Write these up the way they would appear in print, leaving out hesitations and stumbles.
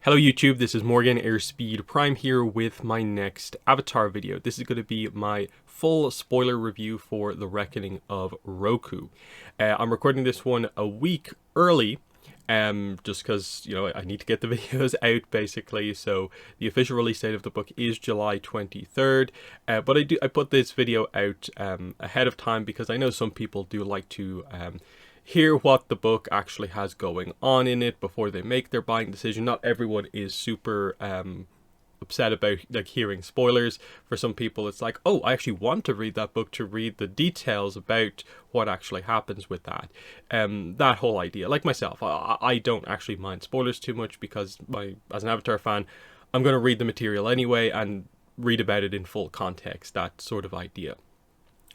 Hello YouTube, this is Morgan Airspeed Prime here with my next Avatar video. This is going to be my full spoiler review for The Reckoning of Roku. I'm recording this one a week early, just because, I need to get the videos out basically. So the official release date of the book is July 23rd, but I put this video out ahead of time because I know some people do like to hear what the book actually has going on in it before they make their buying decision. Not everyone is super upset about hearing spoilers. For some people it's like, oh, I actually want to read that book to read the details about what actually happens with that. That whole idea, like myself, I don't actually mind spoilers too much because as an Avatar fan, I'm going to read the material anyway and read about it in full context, that sort of idea.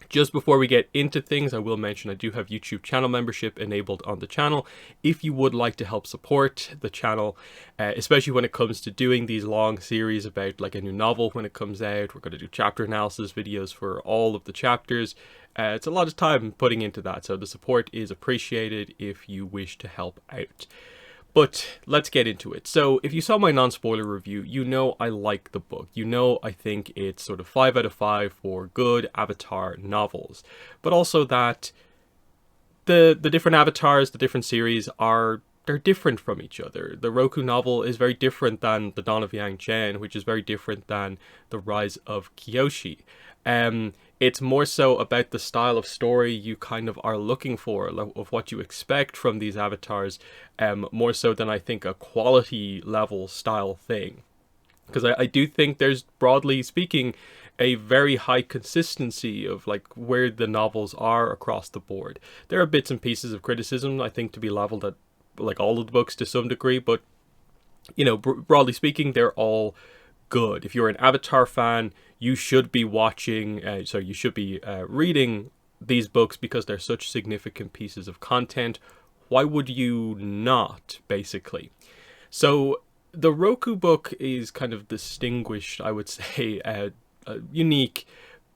Just before we get into things, I will mention I do have YouTube channel membership enabled on the channel. If you would like to help support the channel, especially when it comes to doing these long series about like a new novel when it comes out, we're going to do chapter analysis videos for all of the chapters. It's a lot of time putting into that, so the support is appreciated if you wish to help out. But let's get into it. So if you saw my non-spoiler review, you know I like the book. You know I think it's sort of 5 out of 5 for good Avatar novels. But also that the different Avatars, the different series they're different from each other. The Roku novel is very different than The Dawn of Yang Chen, which is very different than The Rise of Kyoshi. It's more so about the style of story you kind of are looking for, of what you expect from these avatars, more so than I think a quality level style thing. Because I do think there's, broadly speaking, a very high consistency of like where the novels are across the board. There are bits and pieces of criticism, I think, to be leveled at like all of the books to some degree, but broadly speaking, they're all good. If you're an Avatar fan, you should be watching, you should be reading these books because they're such significant pieces of content. Why would you not, basically? So the Roku book is kind of distinguished, I would say, unique,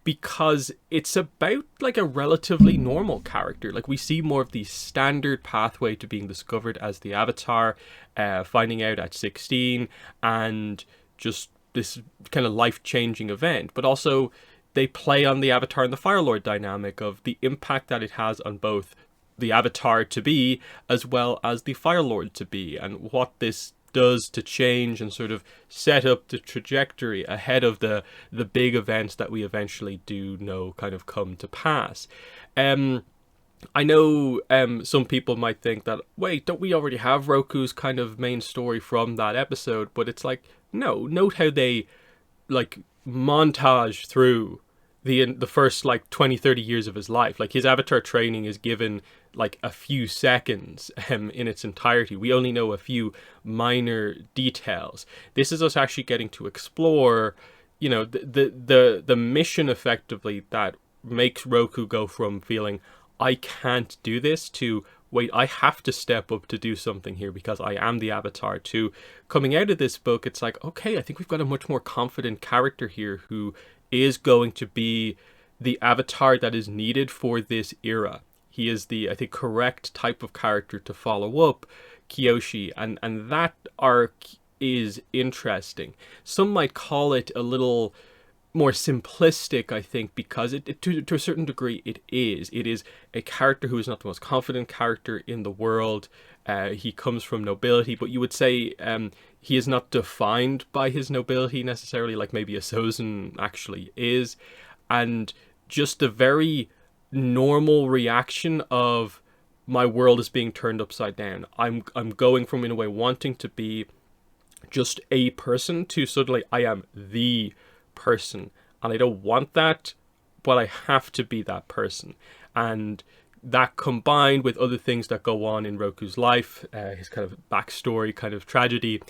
because it's about like a relatively normal character. Like we see more of the standard pathway to being discovered as the Avatar, finding out at 16, and just this kind of life-changing event. But also they play on the Avatar and the Fire Lord dynamic of the impact that it has on both the Avatar to be as well as the Fire Lord to be, and what this does to change and sort of set up the trajectory ahead of the big events that we eventually do know kind of come to pass. I know some people might think that, wait, don't we already have Roku's kind of main story from that episode? But it's like, no, note how they like montage through the first like 20-30 years of his life. Like his Avatar training is given like a few seconds in its entirety. We only know a few minor details. This is us actually getting to explore, the mission effectively that makes Roku go from feeling I can't do this to wait, I have to step up to do something here because I am the Avatar, to coming out of this book, it's like, okay, I think we've got a much more confident character here who is going to be the Avatar that is needed for this era. He is the, I think, correct type of character to follow up Kyoshi, and that arc is interesting. Some might call it a little more simplistic, I think, because to a certain degree it is. It is a character who is not the most confident character in the world. He comes from nobility, but you would say he is not defined by his nobility necessarily, like maybe a Sozin actually is. And just the very normal reaction of my world is being turned upside down. I'm going from, in a way, wanting to be just a person to suddenly I am the person, and I don't want that, but I have to be that person. And that, combined with other things that go on in Roku's life, his kind of backstory, kind of tragedy,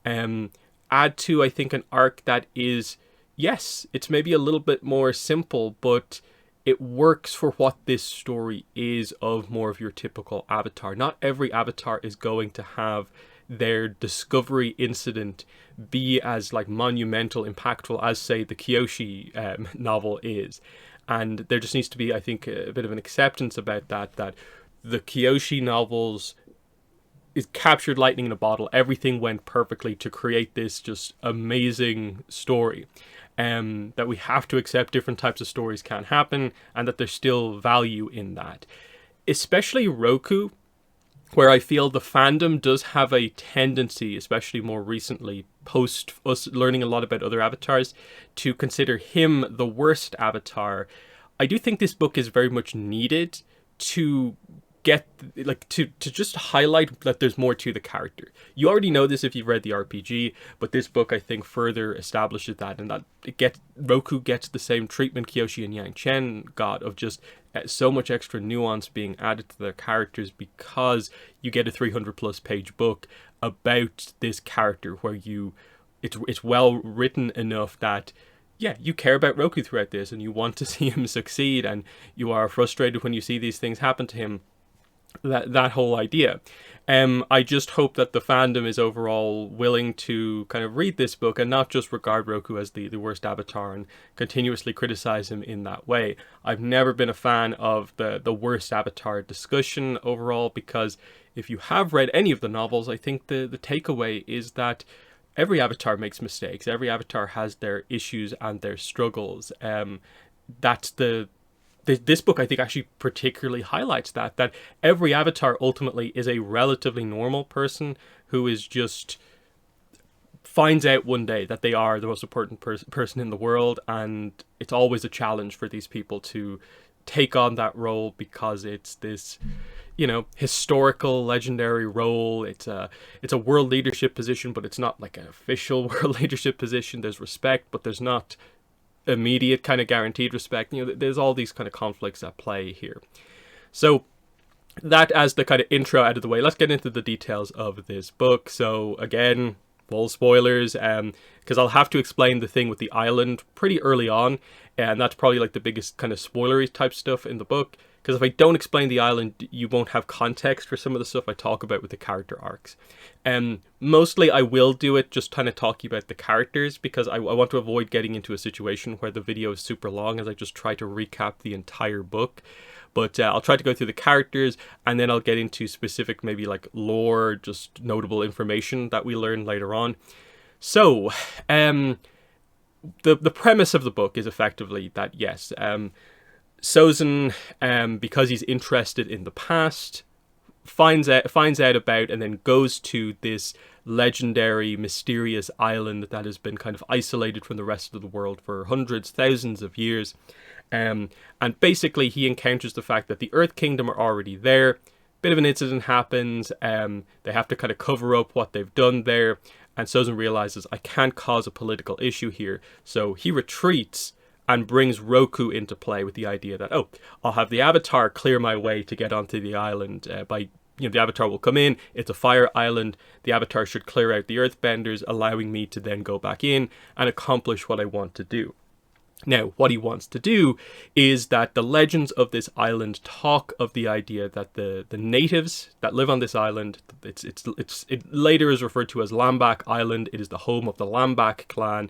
add to, I think, an arc that is, yes, it's maybe a little bit more simple, but it works for what this story is of more of your typical Avatar. Not every Avatar is going to have their discovery incident be as like monumental, impactful as, say, the Kyoshi novel is. And there just needs to be, I think, a bit of an acceptance about that the Kyoshi novels it captured lightning in a bottle. Everything went perfectly to create this just amazing story. That we have to accept different types of stories can happen, and that there's still value in that. Especially Roku, where I feel the fandom does have a tendency, especially more recently, post us learning a lot about other avatars, to consider him the worst avatar. I do think this book is very much needed to get, like, to just highlight that there's more to the character. You already know this if you've read the RPG, but this book I think further establishes that, and that Roku gets the same treatment Kyoshi and Yang Chen got, of just so much extra nuance being added to their characters, because you get a 300 plus page book about this character where it's well written enough that yeah, you care about Roku throughout this and you want to see him succeed, and you are frustrated when you see these things happen to him. That whole idea. I just hope that the fandom is overall willing to kind of read this book and not just regard Roku as the worst avatar and continuously criticize him in that way. I've never been a fan of the worst avatar discussion overall, because if you have read any of the novels, I think the takeaway is that every avatar makes mistakes. Every avatar has their issues and their struggles. This book, I think, actually particularly highlights that every avatar ultimately is a relatively normal person who is just finds out one day that they are the most important person in the world, and it's always a challenge for these people to take on that role, because it's this, historical, legendary role. It's a world leadership position, but it's not like an official world leadership position. There's respect, but there's not immediate kind of guaranteed respect. There's all these kind of conflicts at play here. So that as the kind of intro out of the way, let's get into the details of this book. So again, full spoilers, because I'll have to explain the thing with the island pretty early on, and that's probably like the biggest kind of spoilery type stuff in the book, because if I don't explain the island, you won't have context for some of the stuff I talk about with the character arcs. Mostly I will do it just kind of talking about the characters, because I want to avoid getting into a situation where the video is super long as I just try to recap the entire book. But I'll try to go through the characters, and then I'll get into specific maybe like lore, just notable information that we learn later on. So, the premise of the book is effectively that, yes, Sozin, because he's interested in the past, finds out about and then goes to this legendary, mysterious island that has been kind of isolated from the rest of the world for hundreds, thousands of years. And basically he encounters the fact that the Earth Kingdom are already there. Bit of an incident happens. They have to kind of cover up what they've done there. And Sozin realizes, I can't cause a political issue here. So he retreats and brings Roku into play with the idea that, I'll have the Avatar clear my way to get onto the island. The Avatar will come in, it's a fire island, the Avatar should clear out the Earthbenders, allowing me to then go back in and accomplish what I want to do. Now, what he wants to do is that the legends of this island talk of the idea that the natives that live on this island, it later is referred to as Lambak Island, it is the home of the Lambak clan,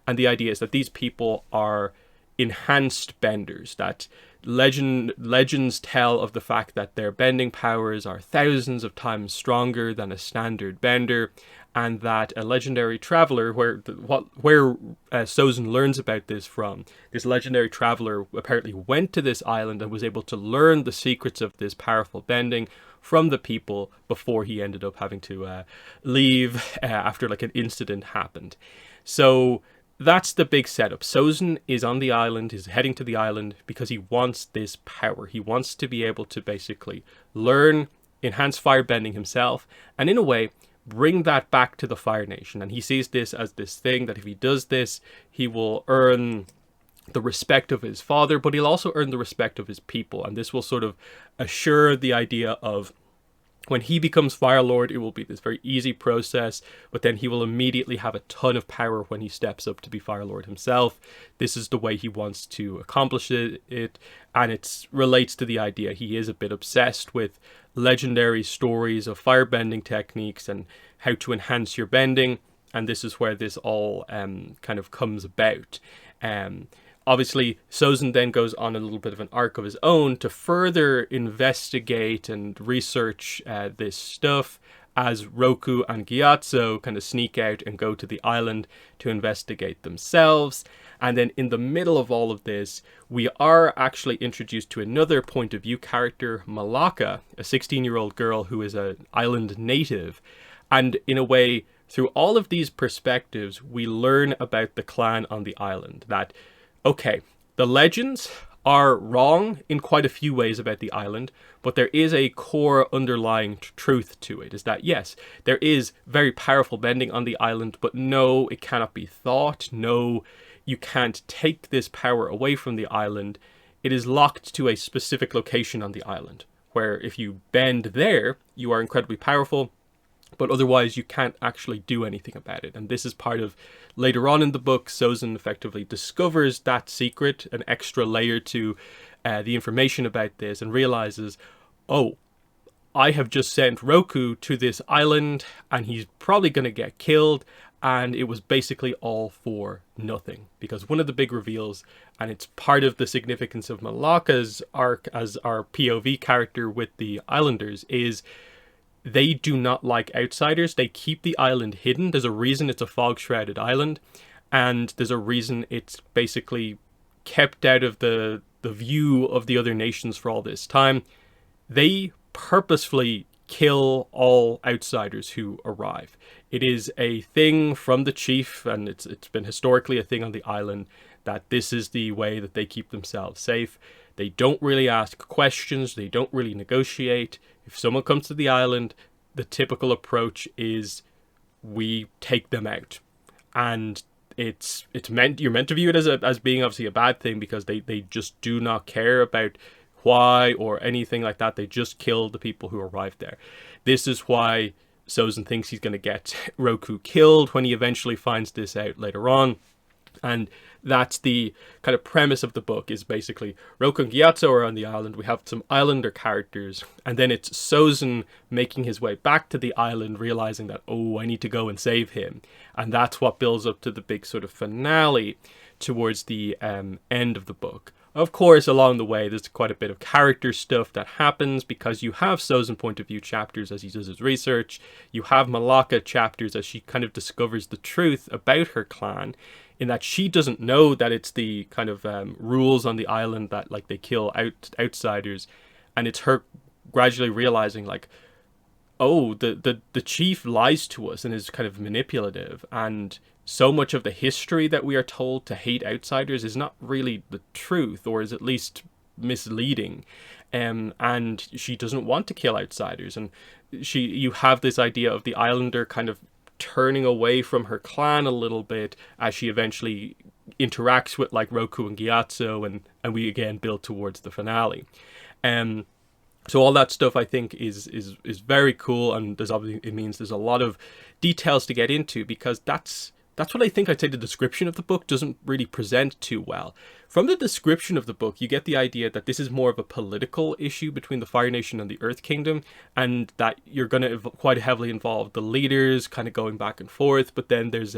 and the idea is that these people are enhanced benders, that legends tell of the fact that their bending powers are thousands of times stronger than a standard bender, and that a legendary traveler, where Sozin learns about this from, this legendary traveler apparently went to this island and was able to learn the secrets of this powerful bending from the people before he ended up having to leave after like an incident happened. So that's the big setup. Sozin is on the island, is heading to the island because he wants this power. He wants to be able to basically learn, enhance firebending himself, and in a way, bring that back to the Fire Nation. And he sees this as this thing that if he does this, he will earn the respect of his father, but he'll also earn the respect of his people. And this will sort of assure the idea of when he becomes Fire Lord, it will be this very easy process, but then he will immediately have a ton of power when he steps up to be Fire Lord himself. This is the way he wants to accomplish it, and it relates to the idea he is a bit obsessed with legendary stories of firebending techniques and how to enhance your bending, and this is where this all kind of comes about. Obviously, Sozin then goes on a little bit of an arc of his own to further investigate and research this stuff, as Roku and Gyatso kind of sneak out and go to the island to investigate themselves. And then in the middle of all of this, we are actually introduced to another point of view character, Malaka, a 16-year-old girl who is an island native. And in a way, through all of these perspectives, we learn about the clan on the island. That, okay, the legends are wrong in quite a few ways about the island, but there is a core underlying truth to it, is that yes, there is very powerful bending on the island, but no, it cannot be thought. No, you can't take this power away from the island. It is locked to a specific location on the island, where if you bend there, you are incredibly powerful, but otherwise you can't actually do anything about it. And this is part of, later on in the book, Sozin effectively discovers that secret, an extra layer to the information about this, and realizes, oh, I have just sent Roku to this island and he's probably going to get killed, and it was basically all for nothing. Because one of the big reveals, and it's part of the significance of Malaka's arc as our POV character with the islanders, is they do not like outsiders. They keep the island hidden. There's a reason it's a fog-shrouded island, and there's a reason it's basically kept out of the view of the other nations for all this time. They purposefully kill all outsiders who arrive. It is a thing from the chief, and it's been historically a thing on the island, that this is the way that they keep themselves safe. They don't really ask questions. They don't really negotiate. If someone comes to the island, the typical approach is we take them out. And it's meant, you're meant to view it as being obviously a bad thing, because they just do not care about why or anything like that. They just kill the people who arrived there. This is why Sozin thinks he's going to get Roku killed when he eventually finds this out later on. And that's the kind of premise of the book, is basically Roku and Gyatso are on the island. We have some islander characters, and then it's Sozin making his way back to the island, realizing that, oh, I need to go and save him. And that's what builds up to the big sort of finale towards the end of the book. Of course, along the way, there's quite a bit of character stuff that happens, because you have Sozin point of view chapters as he does his research. You have Malaka chapters as she kind of discovers the truth about her clan, in that she doesn't know that it's the kind of rules on the island that, like, they kill outsiders. And it's her gradually realizing, like, oh, the chief lies to us and is kind of manipulative, and so much of the history that we are told to hate outsiders is not really the truth, or is at least misleading. And she doesn't want to kill outsiders. And you have this idea of the islander kind of turning away from her clan a little bit as she eventually interacts with, like, Roku and Gyatso, and we again build towards the finale. So all that stuff, I think, is very cool, and there's obviously, it means there's a lot of details to get into, because that's what I think I'd say the description of the book doesn't really present too well. From the description of the book, you get the idea that this is more of a political issue between the Fire Nation and the Earth Kingdom, and that you're going to quite heavily involve the leaders kind of going back and forth, but then there's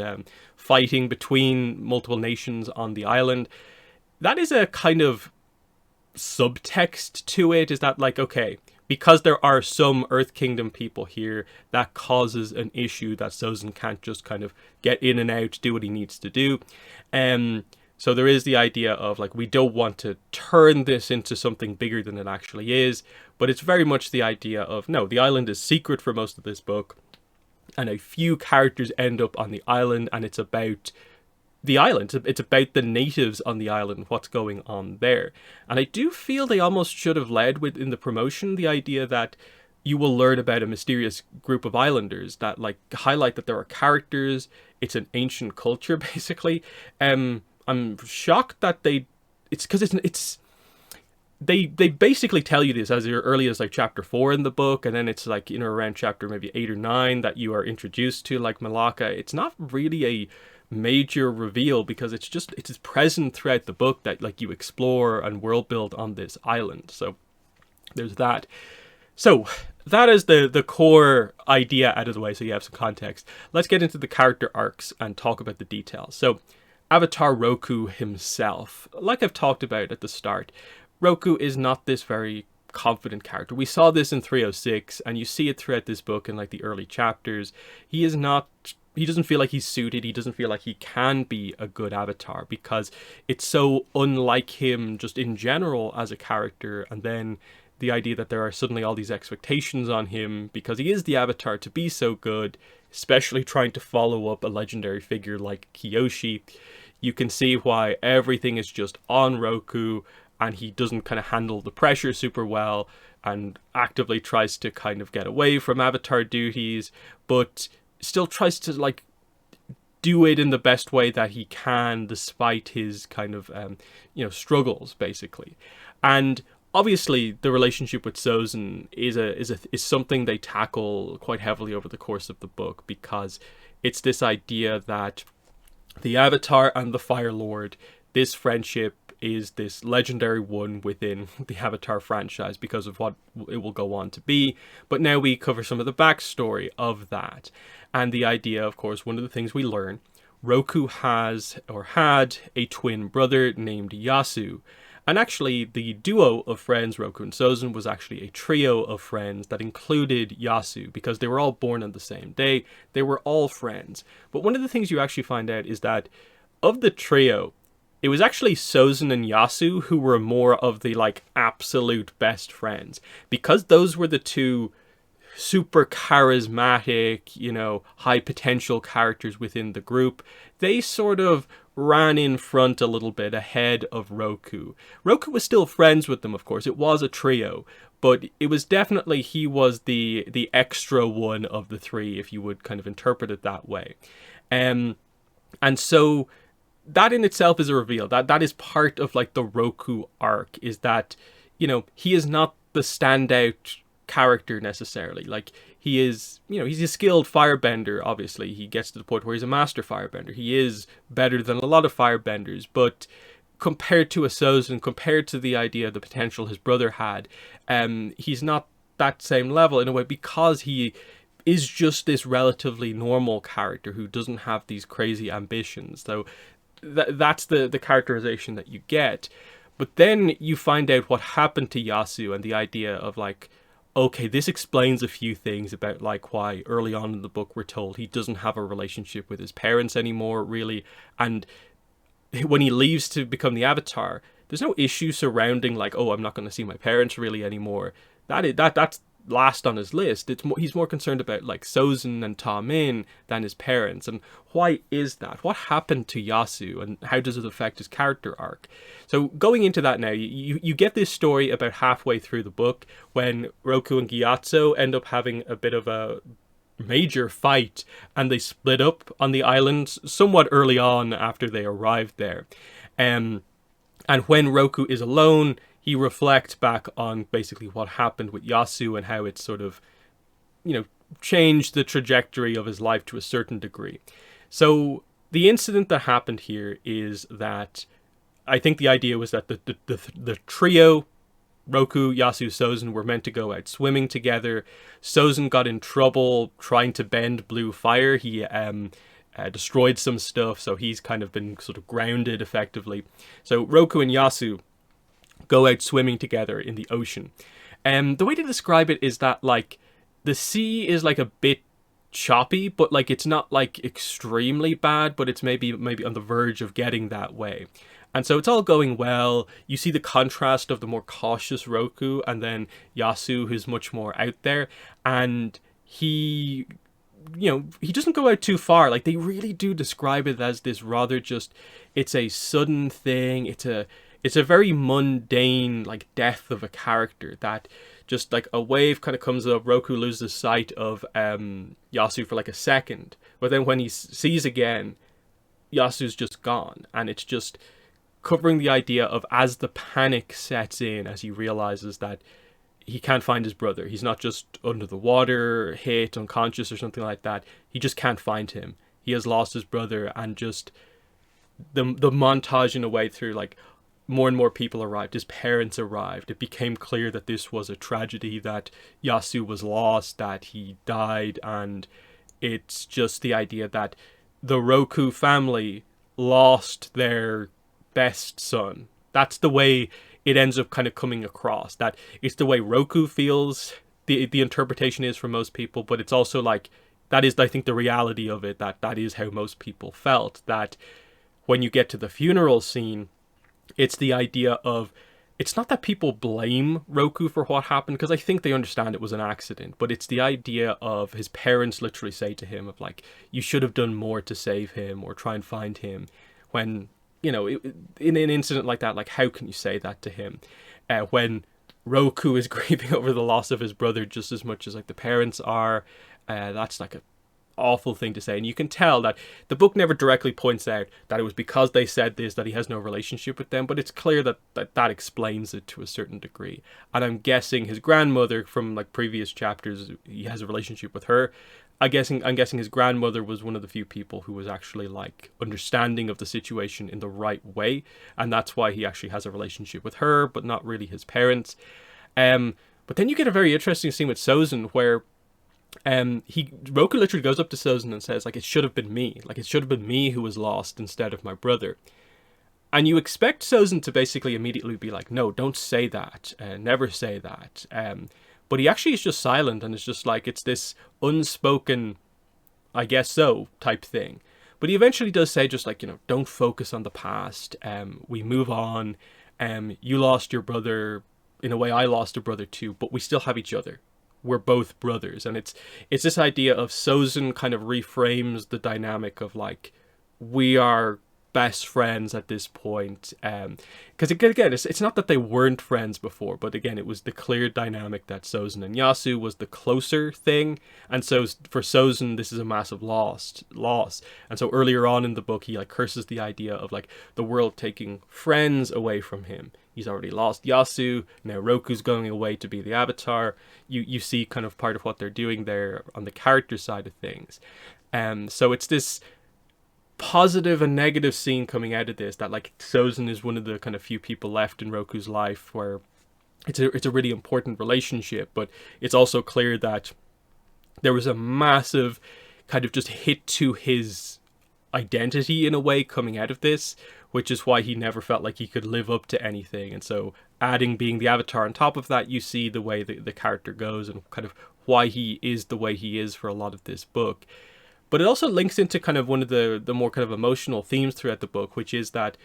fighting between multiple nations on the island. That is a kind of subtext to it, is that, like, okay, because there are some Earth Kingdom people here, that causes an issue that Sozin can't just kind of get in and out, do what he needs to do. So there is the idea of, like, we don't want to turn this into something bigger than it actually is, but it's very much the idea of, no, the island is secret for most of this book, and a few characters end up on the island, and it's about the island. It's about the natives on the island, what's going on there. And I do feel they almost should have led with, in the promotion, the idea that you will learn about a mysterious group of islanders that, like, highlight that there are characters. It's an ancient culture, basically. I'm shocked that they basically tell you this as early as, like, chapter 4 in the book, and then it's like, you know, around chapter maybe 8 or 9 that you are introduced to, like, Malaka. It's not really a major reveal, because it's present throughout the book that, like, you explore and world build on this island. So there's that. So that is the core idea out of the way, so you have some context. Let's get into the character arcs and talk about the details. So Avatar Roku himself, like I've talked about at the start, Roku is not this very confident character. We saw this in 306, and you see it throughout this book in like the early chapters. He doesn't feel like he's suited. He doesn't feel like he can be a good avatar because it's so unlike him just in general as a character. And then the idea that there are suddenly all these expectations on him because he is the avatar to be so good, especially trying to follow up a legendary figure like Kyoshi. You can see why everything is just on Roku, and he doesn't kind of handle the pressure super well and actively tries to kind of get away from avatar duties, but still tries to like do it in the best way that he can despite his kind of struggles basically. And obviously the relationship with Sozin is something they tackle quite heavily over the course of the book, because it's this idea that the Avatar and the Fire Lord, this friendship is this legendary one within the Avatar franchise because of what it will go on to be. But now we cover some of the backstory of that. And the idea, of course, one of the things we learn, Roku has, or had, a twin brother named Yasu. And actually, the duo of friends, Roku and Sozin, was actually a trio of friends that included Yasu, because they were all born on the same day. They were all friends. But one of the things you actually find out is that of the trio, it was actually Sozin and Yasu who were more of the like absolute best friends, because those were the two super charismatic, high potential characters within the group. They sort of ran in front a little bit ahead of Roku. Roku was still friends with them, of course. It was a trio, but it was definitely, he was the extra one of the three, if you would kind of interpret it that way. And so that in itself is a reveal. That is part of like the Roku arc, is that, he is not the standout character necessarily. Like, he is, he's a skilled firebender. Obviously he gets to the point where he's a master firebender. He is better than a lot of firebenders, but compared to a Sozin, compared to the idea, the potential his brother had, he's not that same level in a way, because he is just this relatively normal character who doesn't have these crazy ambitions. So that's the characterization that you get. But then you find out what happened to Yasu, and the idea of like, okay, this explains a few things about like why early on in the book we're told he doesn't have a relationship with his parents anymore, really. And when he leaves to become the Avatar, there's no issue surrounding like, oh, I'm not going to see my parents really anymore. That's last on his list. He's more concerned about like Sozin and Ta Min than his parents. And why is that? What happened to Yasu, and how does it affect his character arc? So going into that now, you get this story about halfway through the book when Roku and Gyatso end up having a bit of a major fight, and they split up on the island somewhat early on after they arrived there. And when Roku is alone, he reflects back on basically what happened with Yasu and how it sort of, changed the trajectory of his life to a certain degree. So the incident that happened here is that I think the idea was that the trio, Roku, Yasu, Sozin, were meant to go out swimming together. Sozin got in trouble trying to bend blue fire. He destroyed some stuff, so he's kind of been sort of grounded effectively. So Roku and Yasu go out swimming together in the ocean. The way to describe it is that like the sea is like a bit choppy, but like it's not like extremely bad, but it's maybe on the verge of getting that way. And so it's all going well. You see the contrast of the more cautious Roku and then Yasu, who's much more out there, and he doesn't go out too far. Like, they really do describe it as this rather just, it's a sudden thing. It's a very mundane, like, death of a character that just, like, a wave kind of comes up. Roku loses sight of Yasu for, like, a second. But then when he sees again, Yasu's just gone. And it's just covering the idea of, as the panic sets in, as he realizes that he can't find his brother. He's not just under the water, hit, unconscious, or something like that. He just can't find him. He has lost his brother, and just the montage in a way through, like, more and more people arrived. His parents arrived. It became clear that this was a tragedy, that Yasu was lost, that he died, and it's just the idea that the Roku family lost their best son. That's the way it ends up kind of coming across that it's the way Roku feels. The interpretation is for most people, but it's also like that is, I think, the reality of it, that is how most people felt. That when you get to the funeral scene, it's the idea of, it's not that people blame Roku for what happened, because I think they understand it was an accident, but it's the idea of his parents literally say to him of like, you should have done more to save him or try and find him, when, you know, in an incident like that, like, how can you say that to him? When Roku is grieving over the loss of his brother just as much as like the parents are, that's like a awful thing to say. And you can tell that the book never directly points out that it was because they said this that he has no relationship with them, but it's clear that explains it to a certain degree. And I'm guessing his grandmother, from like previous chapters, he has a relationship with her. I'm guessing his grandmother was one of the few people who was actually like understanding of the situation in the right way, and that's why he actually has a relationship with her, but not really his parents. But then you get a very interesting scene with Sozin where Roku literally goes up to Sozin and says, like, it should have been me. Like, it should have been me who was lost instead of my brother. And you expect Sozin to basically immediately be like, no, don't say that. Never say that. But he actually is just silent, and it's just like, it's this unspoken, I guess so, type thing. But he eventually does say just like, you know, don't focus on the past. We move on. You lost your brother. In a way, I lost a brother too, but we still have each other. We're both brothers. And it's this idea of Sozin kind of reframes the dynamic of like, we are best friends at this point. Because again, it's not that they weren't friends before, but again, it was the clear dynamic that Sozin and Yasu was the closer thing. And so for Sozin, this is a massive loss. And so earlier on in the book, he like curses the idea of like the world taking friends away from him. He's already lost Yasu. Now Roku's going away to be the Avatar. You see kind of part of what they're doing there on the character side of things. So it's this positive and negative scene coming out of this, that like Sozin is one of the kind of few people left in Roku's life where it's a really important relationship, but it's also clear that there was a massive kind of just hit to his identity in a way coming out of this, which is why he never felt like he could live up to anything. And so adding being the Avatar on top of that, you see the way the character goes and kind of why he is the way he is for a lot of this book. But it also links into kind of one of the more kind of emotional themes throughout the book, which is that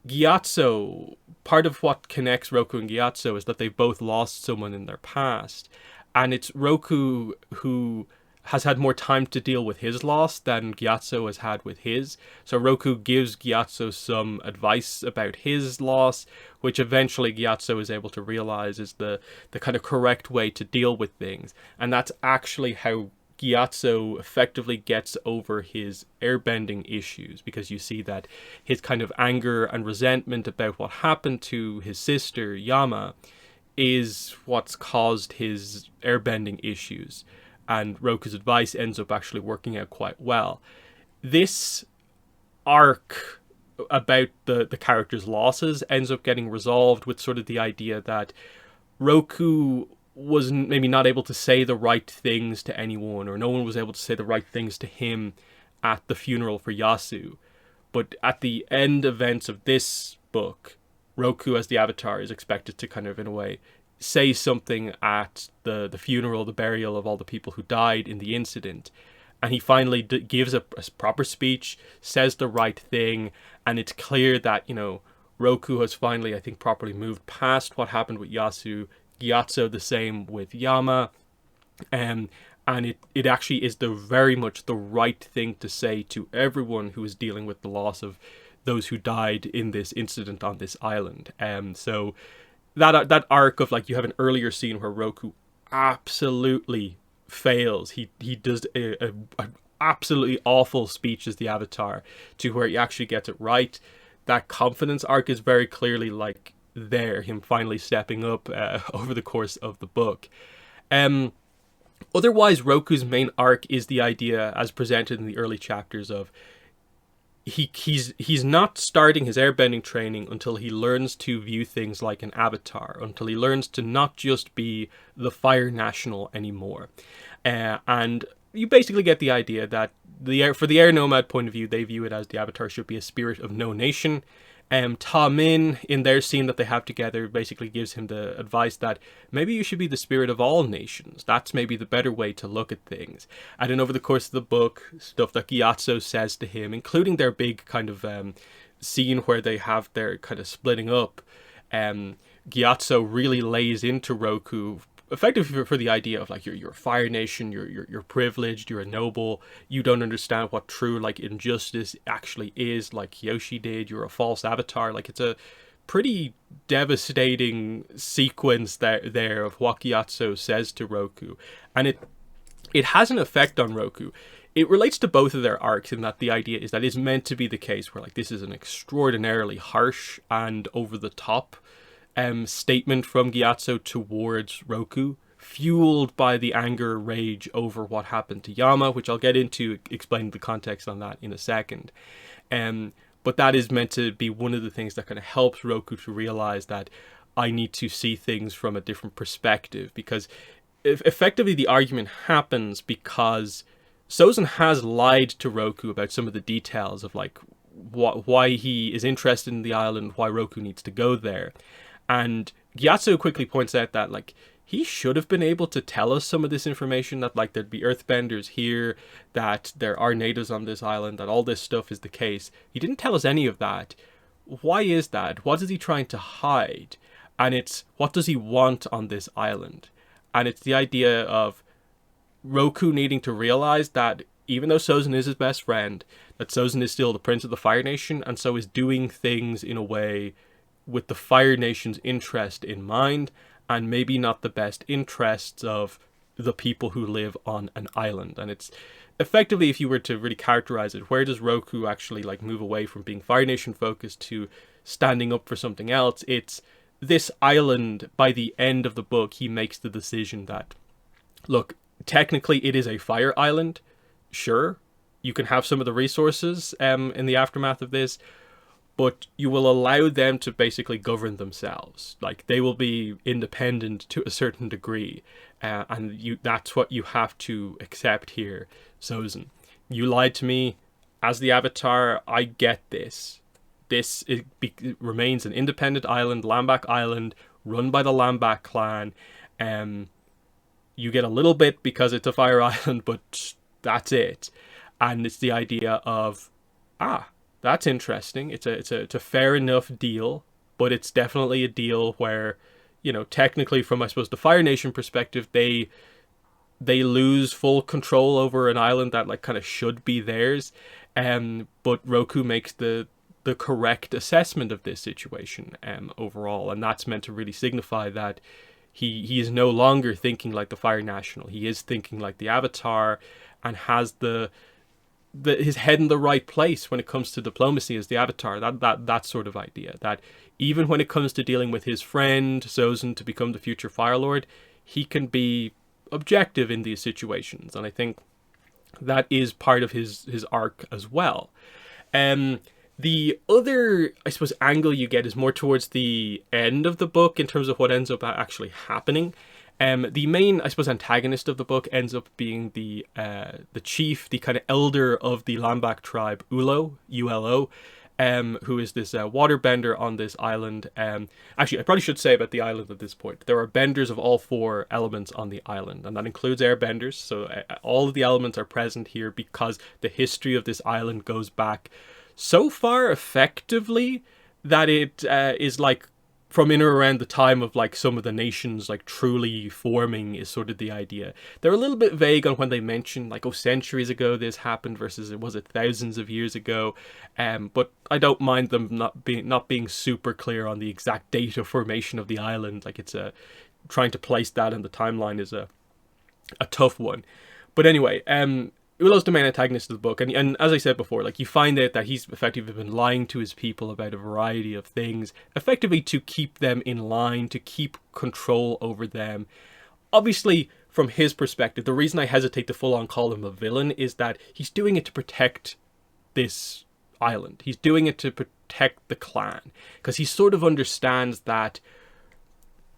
Gyatso, part of what connects Roku and Gyatso is that they've both lost someone in their past. And it's Roku who has had more time to deal with his loss than Gyatso has had with his. So Roku gives Gyatso some advice about his loss, which eventually Gyatso is able to realize is the kind of correct way to deal with things. And that's actually how Gyatso effectively gets over his airbending issues, because you see that his kind of anger and resentment about what happened to his sister Yama is what's caused his airbending issues, and Roku's advice ends up actually working out quite well. This arc about the character's losses ends up getting resolved with sort of the idea that Roku was maybe not able to say the right things to anyone, or no one was able to say the right things to him at the funeral for Yasu. But at the end events of this book, Roku as the Avatar is expected to kind of, in a way, say something at the funeral, the burial of all the people who died in the incident. And he finally gives a proper speech, says the right thing, and it's clear that, you know, Roku has finally, I think, properly moved past what happened with Yasu. Gyatso the same with Yama, and it actually is very much the right thing to say to everyone who is dealing with the loss of those who died in this incident on this island. So that arc of like, you have an earlier scene where Roku absolutely fails. He does a absolutely awful speech as the Avatar, to where he actually gets it right. That confidence arc is very clearly like there, him finally stepping up over the course of the book. Otherwise, Roku's main arc is the idea, as presented in the early chapters, of he's not starting his airbending training until he learns to view things like an avatar, until he learns to not just be the Fire National anymore. And you basically get the idea that for the Air Nomad point of view, they view it as the Avatar should be a spirit of no nation. Ta Min, in their scene that they have together, basically gives him the advice that maybe you should be the spirit of all nations. That's maybe the better way to look at things. And then over the course of the book, stuff that Gyatso says to him, including their big kind of scene where they have their kind of splitting up, Gyatso really lays into Roku effectively for the idea of like you're a Fire Nation, you're privileged, you're a noble, you don't understand what true like injustice actually is, like Kyoshi did, you're a false avatar. Like it's a pretty devastating sequence there of what Gyatso says to Roku, and it has an effect on Roku. It relates to both of their arcs in that the idea is that it's meant to be the case where like this is an extraordinarily harsh and over the top statement from Gyatso towards Roku, fueled by the anger, rage over what happened to Yama, which I'll get into explaining the context on that in a second. But that is meant to be one of the things that kind of helps Roku to realize that I need to see things from a different perspective, because effectively the argument happens because Sozin has lied to Roku about some of the details of like why he is interested in the island, why Roku needs to go there. And Gyatso quickly points out that like he should have been able to tell us some of this information, that like there'd be earthbenders here, that there are natives on this island, that all this stuff is the case. He didn't tell us any of that. Why is that? What is he trying to hide? And it's what does he want on this island? And it's the idea of Roku needing to realize that even though Sozin is his best friend, that Sozin is still the prince of the Fire Nation, and so is doing things in a way with the Fire Nation's interest in mind, and maybe not the best interests of the people who live on an island. And it's effectively, if you were to really characterize it, where does Roku actually like move away from being Fire Nation focused to standing up for something else? It's this island. By the end of the book, he makes the decision that, look, technically it is a fire island. Sure, you can have some of the resources in the aftermath of this, but you will allow them to basically govern themselves. Like they will be independent to a certain degree, and that's what you have to accept here, Sozin. You lied to me as the Avatar. I get this. It remains an independent island, Lambak Island, run by the Lambak clan. You get a little bit because it's a fire island, but that's it. And it's the idea of, that's interesting. It's a fair enough deal, but it's definitely a deal where, you know, technically from, I suppose, the Fire Nation perspective, they lose full control over an island that like kind of should be theirs. But Roku makes the correct assessment of this situation overall, and that's meant to really signify that he is no longer thinking like the Fire National. He is thinking like the Avatar, and has his head in the right place when it comes to diplomacy as the Avatar. That sort of idea, that even when it comes to dealing with his friend Sozin to become the future Fire Lord, he can be objective in these situations, and I think that is part of his arc as well. The other, I suppose, angle you get is more towards the end of the book in terms of what ends up actually happening. The main, I suppose, antagonist of the book ends up being the chief, the kind of elder of the Lambak tribe, Ulo, U-L-O, who is this waterbender on this island. Actually, I probably should say about the island at this point, there are benders of all four elements on the island, and that includes airbenders. So all of the elements are present here because the history of this island goes back so far effectively that it is like from in or around the time of like some of the nations like truly forming is sort of the idea. They're a little bit vague on when they mention like, oh, centuries ago this happened versus it thousands of years ago. But I don't mind them not being super clear on the exact date of formation of the island. Like it's trying to place that in the timeline is a tough one. But anyway, Ulo's the main antagonist of the book, and as I said before, like you find out that he's effectively been lying to his people about a variety of things, effectively to keep them in line, to keep control over them. Obviously, from his perspective, the reason I hesitate to full on call him a villain is that he's doing it to protect this island. He's doing it to protect the clan, because he sort of understands that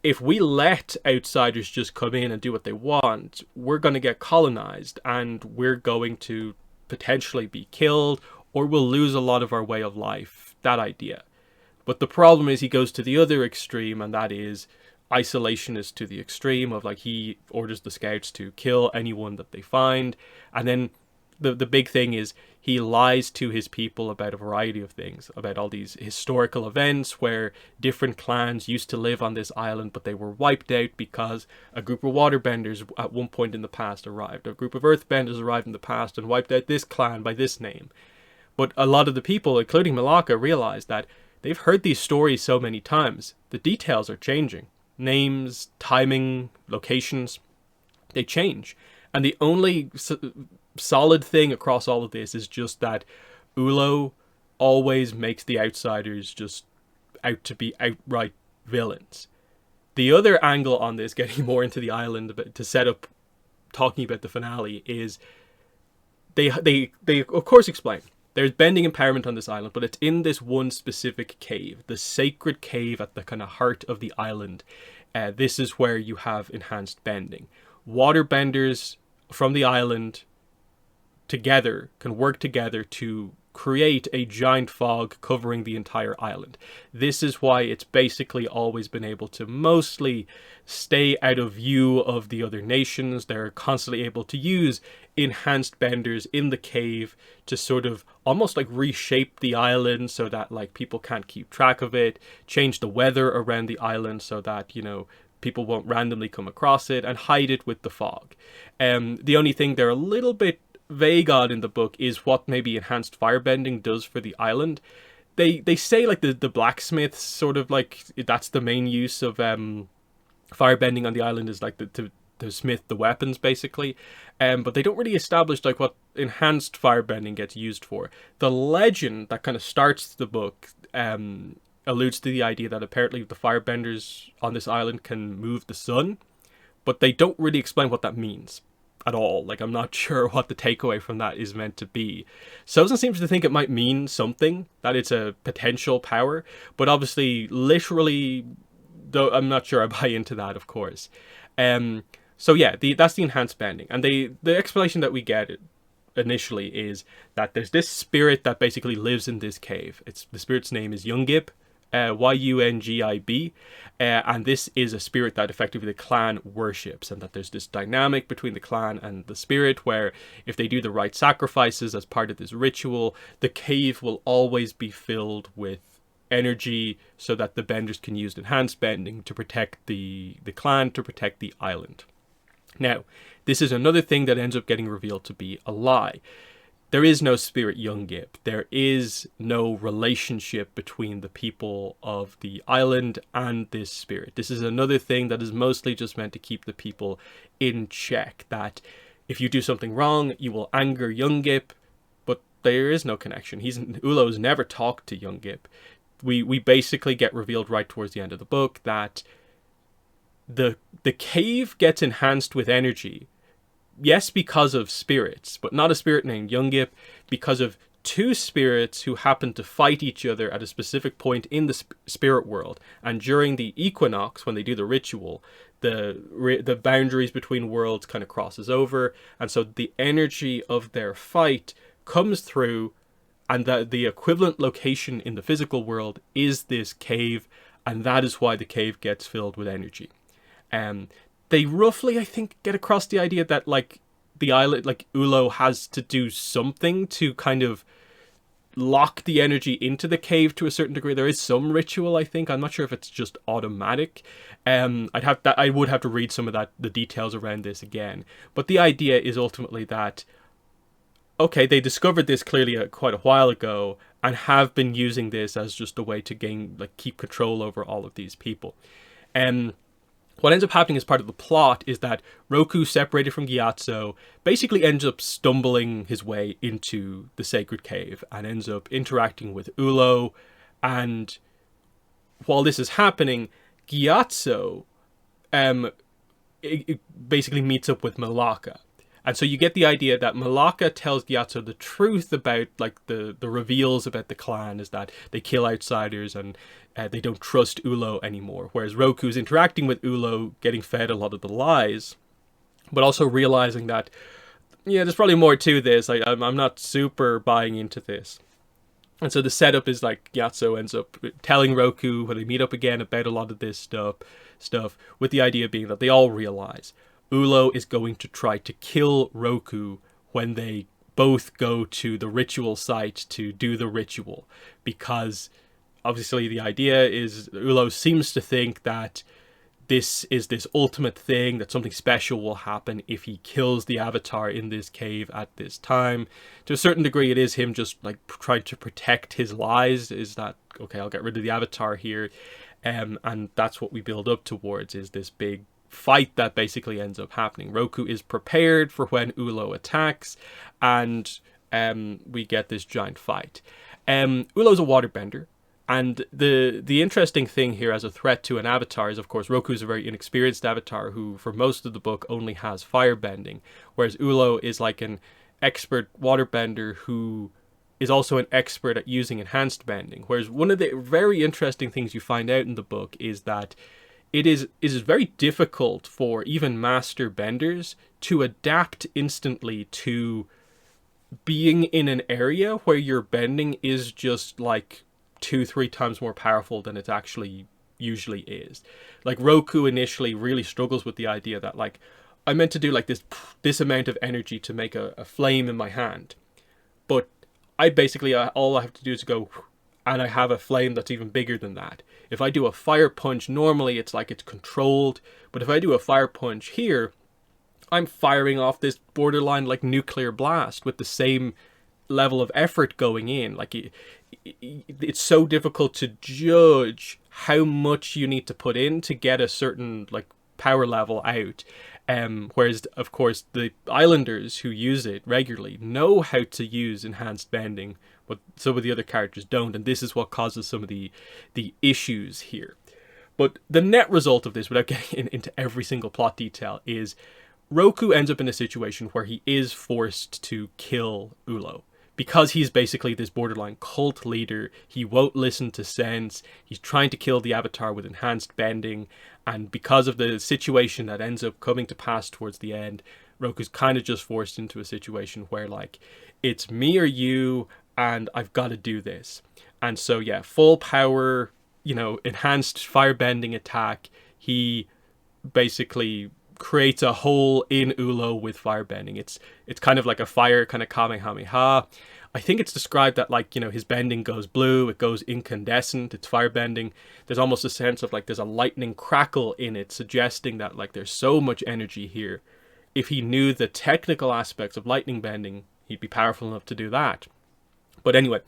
if we let outsiders just come in and do what they want, we're going to get colonized and we're going to potentially be killed, or we'll lose a lot of our way of life. That idea. But the problem is he goes to the other extreme, and that is isolationist to the extreme of like he orders the scouts to kill anyone that they find. And then the big thing is he lies to his people about a variety of things, about all these historical events where different clans used to live on this island, but they were wiped out because a group of waterbenders at one point in the past arrived. A group of earthbenders arrived in the past and wiped out this clan by this name. But a lot of the people, including Malacca, realize that they've heard these stories so many times. The details are changing. Names, timing, locations, they change. And the only solid thing across all of this is just that Ulo always makes the outsiders just out to be outright villains. The other angle on this, getting more into the island to set up talking about the finale, is they of course explain there's bending empowerment on this island, but it's in this one specific cave, the sacred cave at the kind of heart of the island. This is where you have enhanced bending. Waterbenders from the island together can work together to create a giant fog covering the entire island. This is why it's basically always been able to mostly stay out of view of the other nations. They're constantly able to use enhanced benders in the cave to sort of almost like reshape the island so that like people can't keep track of it, change the weather around the island so that, you know, people won't randomly come across it, and hide it with the fog. The only thing they're a little bit vague on in the book is what maybe enhanced firebending does for the island. They say like the blacksmiths sort of like that's the main use of firebending on the island, is like to smith the weapons basically, but they don't really establish like what enhanced firebending gets used for. The legend that kind of starts the book alludes to the idea that apparently the firebenders on this island can move the sun, but they don't really explain what that means at all. Like, I'm not sure what the takeaway from that is meant to be. Sozin seems to think it might mean something, that it's a potential power, but obviously, literally, though, I'm not sure I buy into that, of course. So yeah, that's the enhanced bending. And the explanation that we get initially is that there's this spirit that basically lives in this cave. The spirit's name is Yungib, Yungib, and this is a spirit that effectively the clan worships, and that there's this dynamic between the clan and the spirit where if they do the right sacrifices as part of this ritual, the cave will always be filled with energy so that the benders can use enhanced bending to protect the clan, to protect the island. Now, this is another thing that ends up getting revealed to be a lie. There is no spirit Yungib. There is no relationship between the people of the island and this spirit. This is another thing that is mostly just meant to keep the people in check, that if you do something wrong, you will anger Yungib, but there is no connection. Ulo's never talked to Yungib. We basically get revealed right towards the end of the book that the cave gets enhanced with energy. Yes, because of spirits, but not a spirit named Yungib, because of two spirits who happen to fight each other at a specific point in the spirit world. And during the equinox, when they do the ritual, the boundaries between worlds kind of crosses over. And so the energy of their fight comes through, and the equivalent location in the physical world is this cave, and that is why the cave gets filled with energy. They roughly, I think, get across the idea that, like, the island, like, Ulo has to do something to kind of lock the energy into the cave to a certain degree. There is some ritual, I think. I'm not sure if it's just automatic. I would have to read some of the details around this again. But the idea is ultimately that, okay, they discovered this clearly quite a while ago and have been using this as just a way to keep control over all of these people. What ends up happening as part of the plot is that Roku, separated from Gyatso, basically ends up stumbling his way into the sacred cave and ends up interacting with Ulo. And while this is happening, Gyatso it basically meets up with Malacca. And so you get the idea that Malacca tells Gyatso the truth about, like, the reveals about the clan, is that they kill outsiders and they don't trust Ulo anymore. Whereas Roku's interacting with Ulo, getting fed a lot of the lies, but also realizing that, yeah, there's probably more to this. I'm not super buying into this. And so the setup is like Gyatso ends up telling Roku when they meet up again about a lot of this stuff, with the idea being that they all realize Ulo is going to try to kill Roku when they both go to the ritual site to do the ritual, because obviously the idea is Ulo seems to think that this is this ultimate thing, that something special will happen if he kills the Avatar in this cave at this time. To a certain degree, it is him just like trying to protect his lies, is that, okay, I'll get rid of the Avatar here. And that's what we build up towards, is this big fight that basically ends up happening. Roku is prepared for when Ulo attacks, and we get this giant fight. Ulo's a waterbender. And the interesting thing here as a threat to an Avatar is, of course, Roku's a very inexperienced Avatar who, for most of the book, only has firebending, whereas Ulo is like an expert waterbender who is also an expert at using enhanced bending. Whereas one of the very interesting things you find out in the book is that it is very difficult for even master benders to adapt instantly to being in an area where your bending is just like 2-3 times more powerful than it actually usually is. Like Roku initially really struggles with the idea that like I meant to do like this amount of energy to make a flame in my hand, but I basically all I have to do is go and I have a flame that's even bigger than that. If I do a fire punch normally it's like it's controlled, but if I do a fire punch here, I'm firing off this borderline like nuclear blast with the same level of effort going in. Like it's so difficult to judge how much you need to put in to get a certain like power level out. Whereas of course the islanders who use it regularly know how to use enhanced bending, but some of the other characters don't, and this is what causes some of the issues here. But the net result of this, without getting into every single plot detail, is Roku ends up in a situation where he is forced to kill Ulo. Because he's basically this borderline cult leader, he won't listen to sense, he's trying to kill the Avatar with enhanced bending, and because of the situation that ends up coming to pass towards the end, Roku's kind of just forced into a situation where like, it's me or you, and I've got to do this. And so yeah, full power, enhanced firebending attack, he basically creates a hole in Ulo with firebending. It's kind of like a fire kind of Kamehameha. I think it's described that like, his bending goes blue, it goes incandescent, it's firebending. There's almost a sense of like there's a lightning crackle in it, suggesting that like there's so much energy here. If he knew the technical aspects of lightning bending, he'd be powerful enough to do that. But anyway,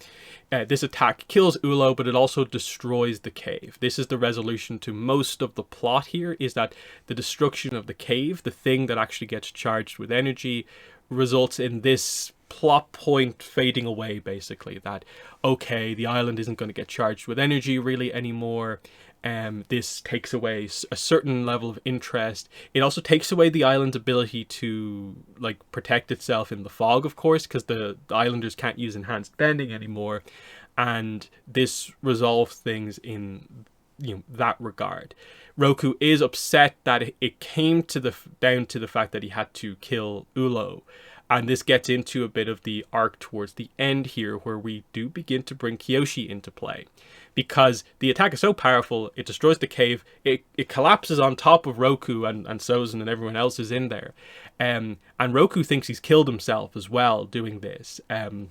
this attack kills Ulo, but it also destroys the cave. This is the resolution to most of the plot here, is that the destruction of the cave, the thing that actually gets charged with energy, results in this plot point fading away, basically. That, okay, the island isn't going to get charged with energy really anymore. This takes away a certain level of interest. It also takes away the island's ability to like protect itself in the fog, of course, because the islanders can't use enhanced bending anymore, and this resolves things in that regard. Roku is upset that it came down to the fact that he had to kill Ulo. And this gets into a bit of the arc towards the end here, where we do begin to bring Kyoshi into play. Because the attack is so powerful, it destroys the cave, it collapses on top of Roku and Sozin and everyone else is in there. And Roku thinks he's killed himself as well doing this. And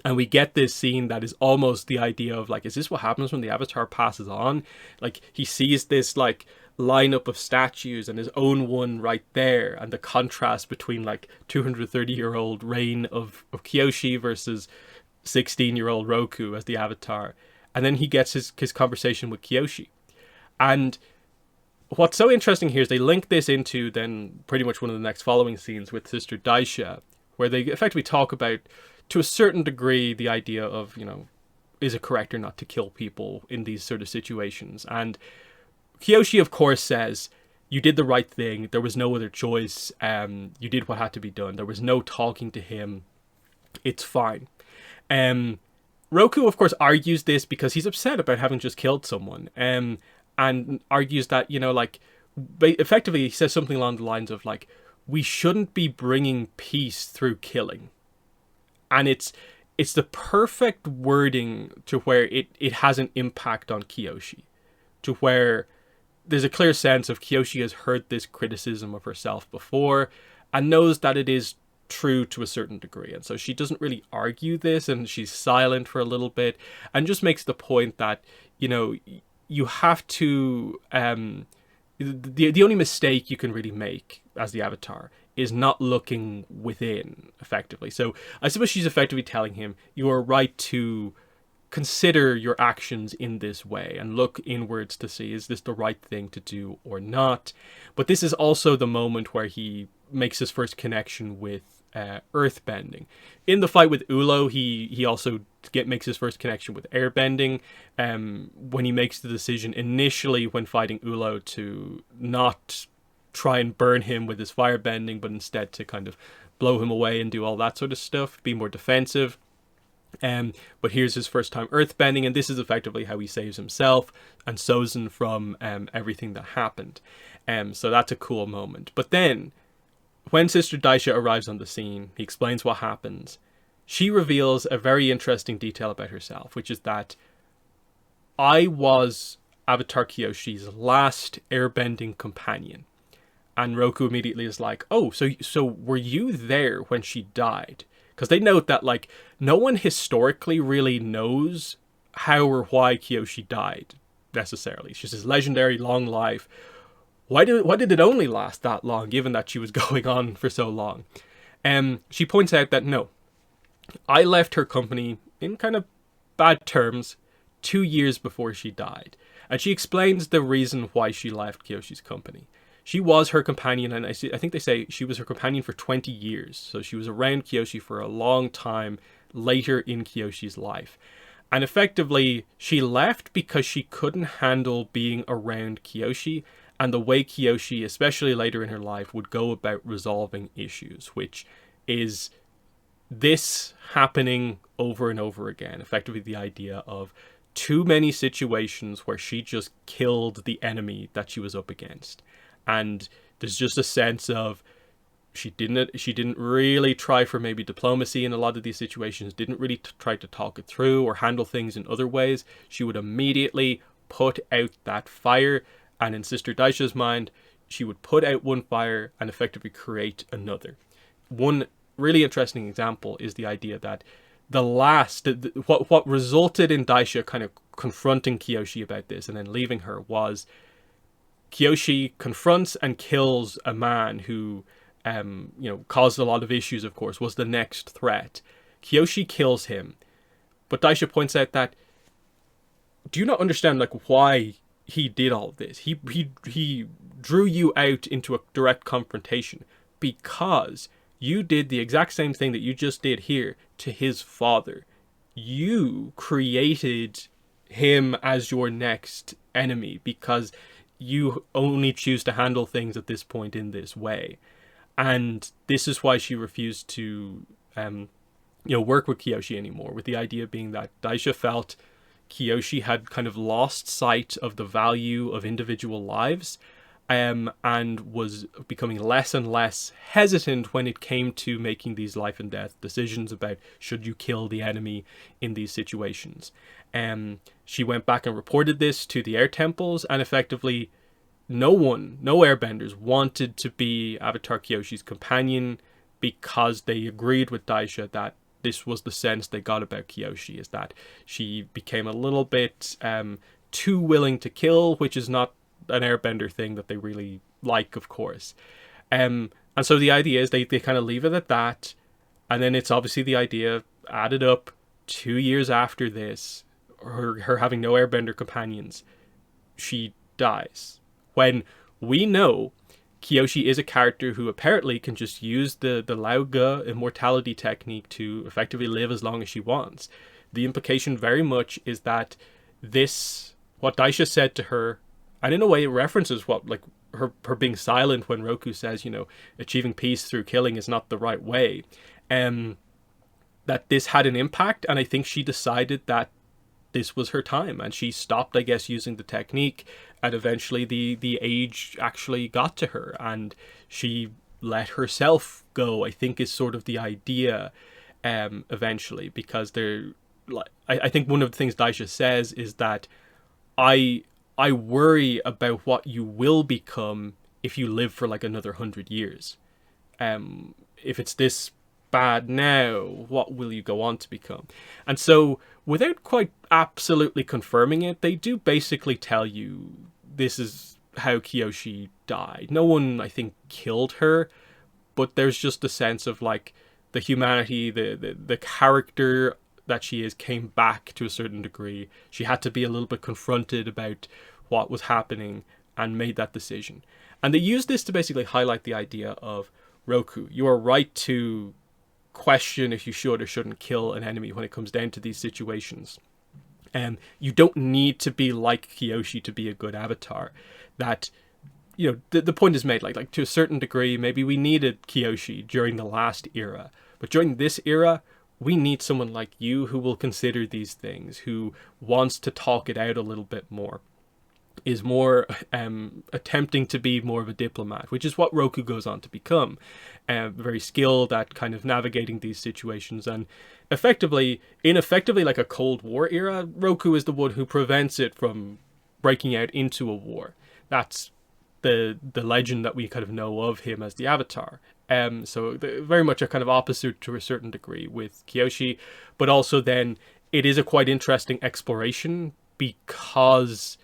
we get this scene that is almost the idea of like, is this what happens when the Avatar passes on? Like, he sees this like lineup of statues and his own one right there, and the contrast between like 230-year-old reign of Kyoshi versus 16-year-old Roku as the Avatar. And then he gets his conversation with Kyoshi. And what's so interesting here is they link this into then pretty much one of the next following scenes with Sister Daisha, where they effectively talk about, to a certain degree, the idea of, is it correct or not to kill people in these sort of situations? And Kyoshi, of course, says, you did the right thing. There was no other choice. You did what had to be done. There was no talking to him. It's fine. Roku, of course, argues this because he's upset about having just killed someone. And argues that, effectively he says something along the lines of, like, we shouldn't be bringing peace through killing. And it's it's the perfect wording to where it has an impact on Kyoshi, to where there's a clear sense of Kyoshi has heard this criticism of herself before and knows that it is true to a certain degree. And so she doesn't really argue this, and she's silent for a little bit and just makes the point that, you know, you have to, the only mistake you can really make as the Avatar is not looking within, effectively. So I suppose she's effectively telling him, you are right to consider your actions in this way and look inwards to see, is this the right thing to do or not? But this is also the moment where he makes his first connection with earthbending. In the fight with Ulo, he also makes his first connection with airbending, when he makes the decision initially when fighting Ulo to not try and burn him with his firebending, but instead to kind of blow him away and do all that sort of stuff, be more defensive. But here's his first time earthbending, and this is effectively how he saves himself and Sozin from everything that happened. So that's a cool moment. But then, when Sister Daisha arrives on the scene, he explains what happens. She reveals a very interesting detail about herself, which is that I was Avatar Kyoshi's last airbending companion. And Roku immediately is like, oh, so were you there when she died? Because they note that, like, no one historically really knows how or why Kyoshi died, necessarily. She's this legendary long life. Why did it only last that long, given that she was going on for so long? She points out that, no, I left her company in kind of bad terms 2 years before she died. And she explains the reason why she left Kyoshi's company. She was her companion, and I think they say she was her companion for 20 years. So she was around Kyoshi for a long time later in Kyoshi's life. And effectively, she left because she couldn't handle being around Kyoshi and the way Kyoshi, especially later in her life, would go about resolving issues, which is this happening over and over again. Effectively, the idea of too many situations where she just killed the enemy that she was up against. And there's just a sense of she didn't really try for maybe diplomacy in a lot of these situations, didn't really try to talk it through or handle things in other ways. She would immediately put out that fire, and in Sister Daisha's mind, she would put out one fire and effectively create another. One really interesting example is the idea that what resulted in Daisha kind of confronting Kyoshi about this and then leaving her was Kyoshi confronts and kills a man who, caused a lot of issues, of course, was the next threat. Kyoshi kills him. But Daisha points out that, do you not understand, like, why he did all of this? He drew you out into a direct confrontation because you did the exact same thing that you just did here to his father. You created him as your next enemy because you only choose to handle things at this point in this way. And this is why she refused to work with Kyoshi anymore, with the idea being that Daisha felt Kyoshi had kind of lost sight of the value of individual lives, and was becoming less and less hesitant when it came to making these life and death decisions about should you kill the enemy in these situations. She went back and reported this to the air temples, and effectively no airbenders wanted to be Avatar Kyoshi's companion because they agreed with Daisha that this was the sense they got about Kyoshi, is that she became a little bit too willing to kill, which is not an airbender thing that they really like, of course. And so the idea is they kind of leave it at that, and then it's obviously the idea added up 2 years after this, her having no airbender companions, she dies. When we know Kyoshi is a character who apparently can just use the Lao Ge immortality technique to effectively live as long as she wants. The implication very much is that what Daisha said to her, and in a way it references what, like, her being silent when Roku says, achieving peace through killing is not the right way, that this had an impact, and I think she decided that this was her time, and she stopped, I guess, using the technique, and eventually the age actually got to her, and she let herself go, I think is sort of the idea. eventually, because they're like, I think one of the things Daisha says is that I I worry about what you will become if you live for like another 100 years. If it's this bad now, what will you go on to become? And so, without quite absolutely confirming it, they do basically tell you this is how Kyoshi died. No one, I think, killed her, but there's just a sense of like the humanity, the character that she is came back to a certain degree. She had to be a little bit confronted about what was happening and made that decision. And they use this to basically highlight the idea of Roku. You are right to question if you should or shouldn't kill an enemy when it comes down to these situations. You don't need to be like Kyoshi to be a good avatar. That, you know, the point is made, like to a certain degree, maybe we needed Kyoshi during the last era, but during this era, we need someone like you who will consider these things, who wants to talk it out a little bit more, is more attempting to be more of a diplomat, which is what Roku goes on to become. Very skilled at kind of navigating these situations, and effectively like a Cold War era, Roku is the one who prevents it from breaking out into a war. That's the legend that we kind of know of him as the Avatar. So very much a kind of opposite to a certain degree with Kyoshi, but also then it is a quite interesting exploration because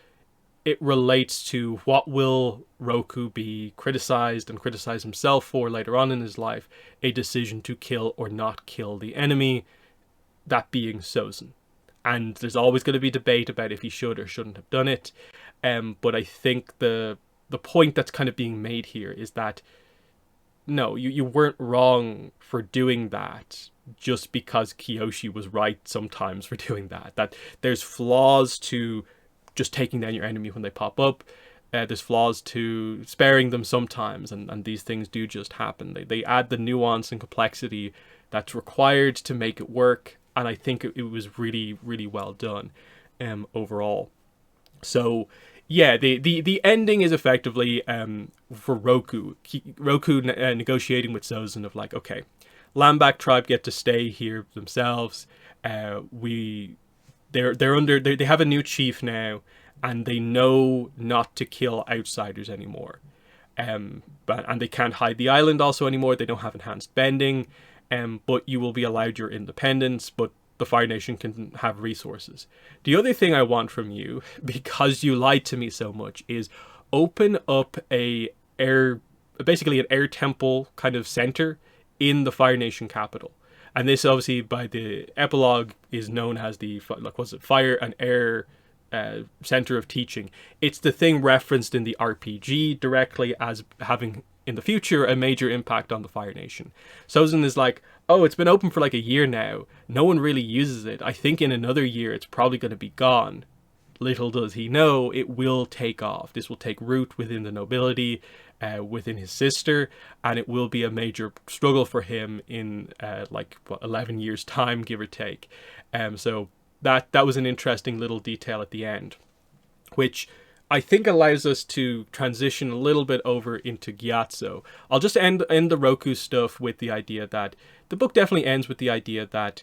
it relates to what will Roku be criticized and criticize himself for later on in his life, a decision to kill or not kill the enemy, that being Sozin. And there's always going to be debate about if he should or shouldn't have done it. But I think the point that's kind of being made here is that no, you weren't wrong for doing that just because Kyoshi was right sometimes for doing that. That there's flaws to just taking down your enemy when they pop up. There's flaws to sparing them sometimes, and these things do just happen. They add the nuance and complexity that's required to make it work, and I think it was really, really well done overall. So yeah, the ending is effectively for Roku negotiating with Sozin of like, okay, Lambak tribe get to stay here themselves. They have a new chief now, and they know not to kill outsiders anymore. And they can't hide the island also anymore. They don't have enhanced bending. But you will be allowed your independence, but the Fire Nation can have resources. The other thing I want from you, because you lied to me so much, is open up basically an air temple kind of center in the Fire Nation capital. And this obviously by the epilogue is known as the, like, what's it, Fire and Air Center of Teaching. It's the thing referenced in the RPG directly as having in the future a major impact on the Fire Nation. Sozin is like, oh, it's been open for like a year now. No one really uses it. I think in another year it's probably going to be gone. Little does he know, it will take off. This will take root within the nobility, within his sister, and it will be a major struggle for him in 11 years time, give or take. So that was an interesting little detail at the end, which I think allows us to transition a little bit over into Gyatso. I'll just end the Roku stuff with the idea that the book definitely ends with the idea that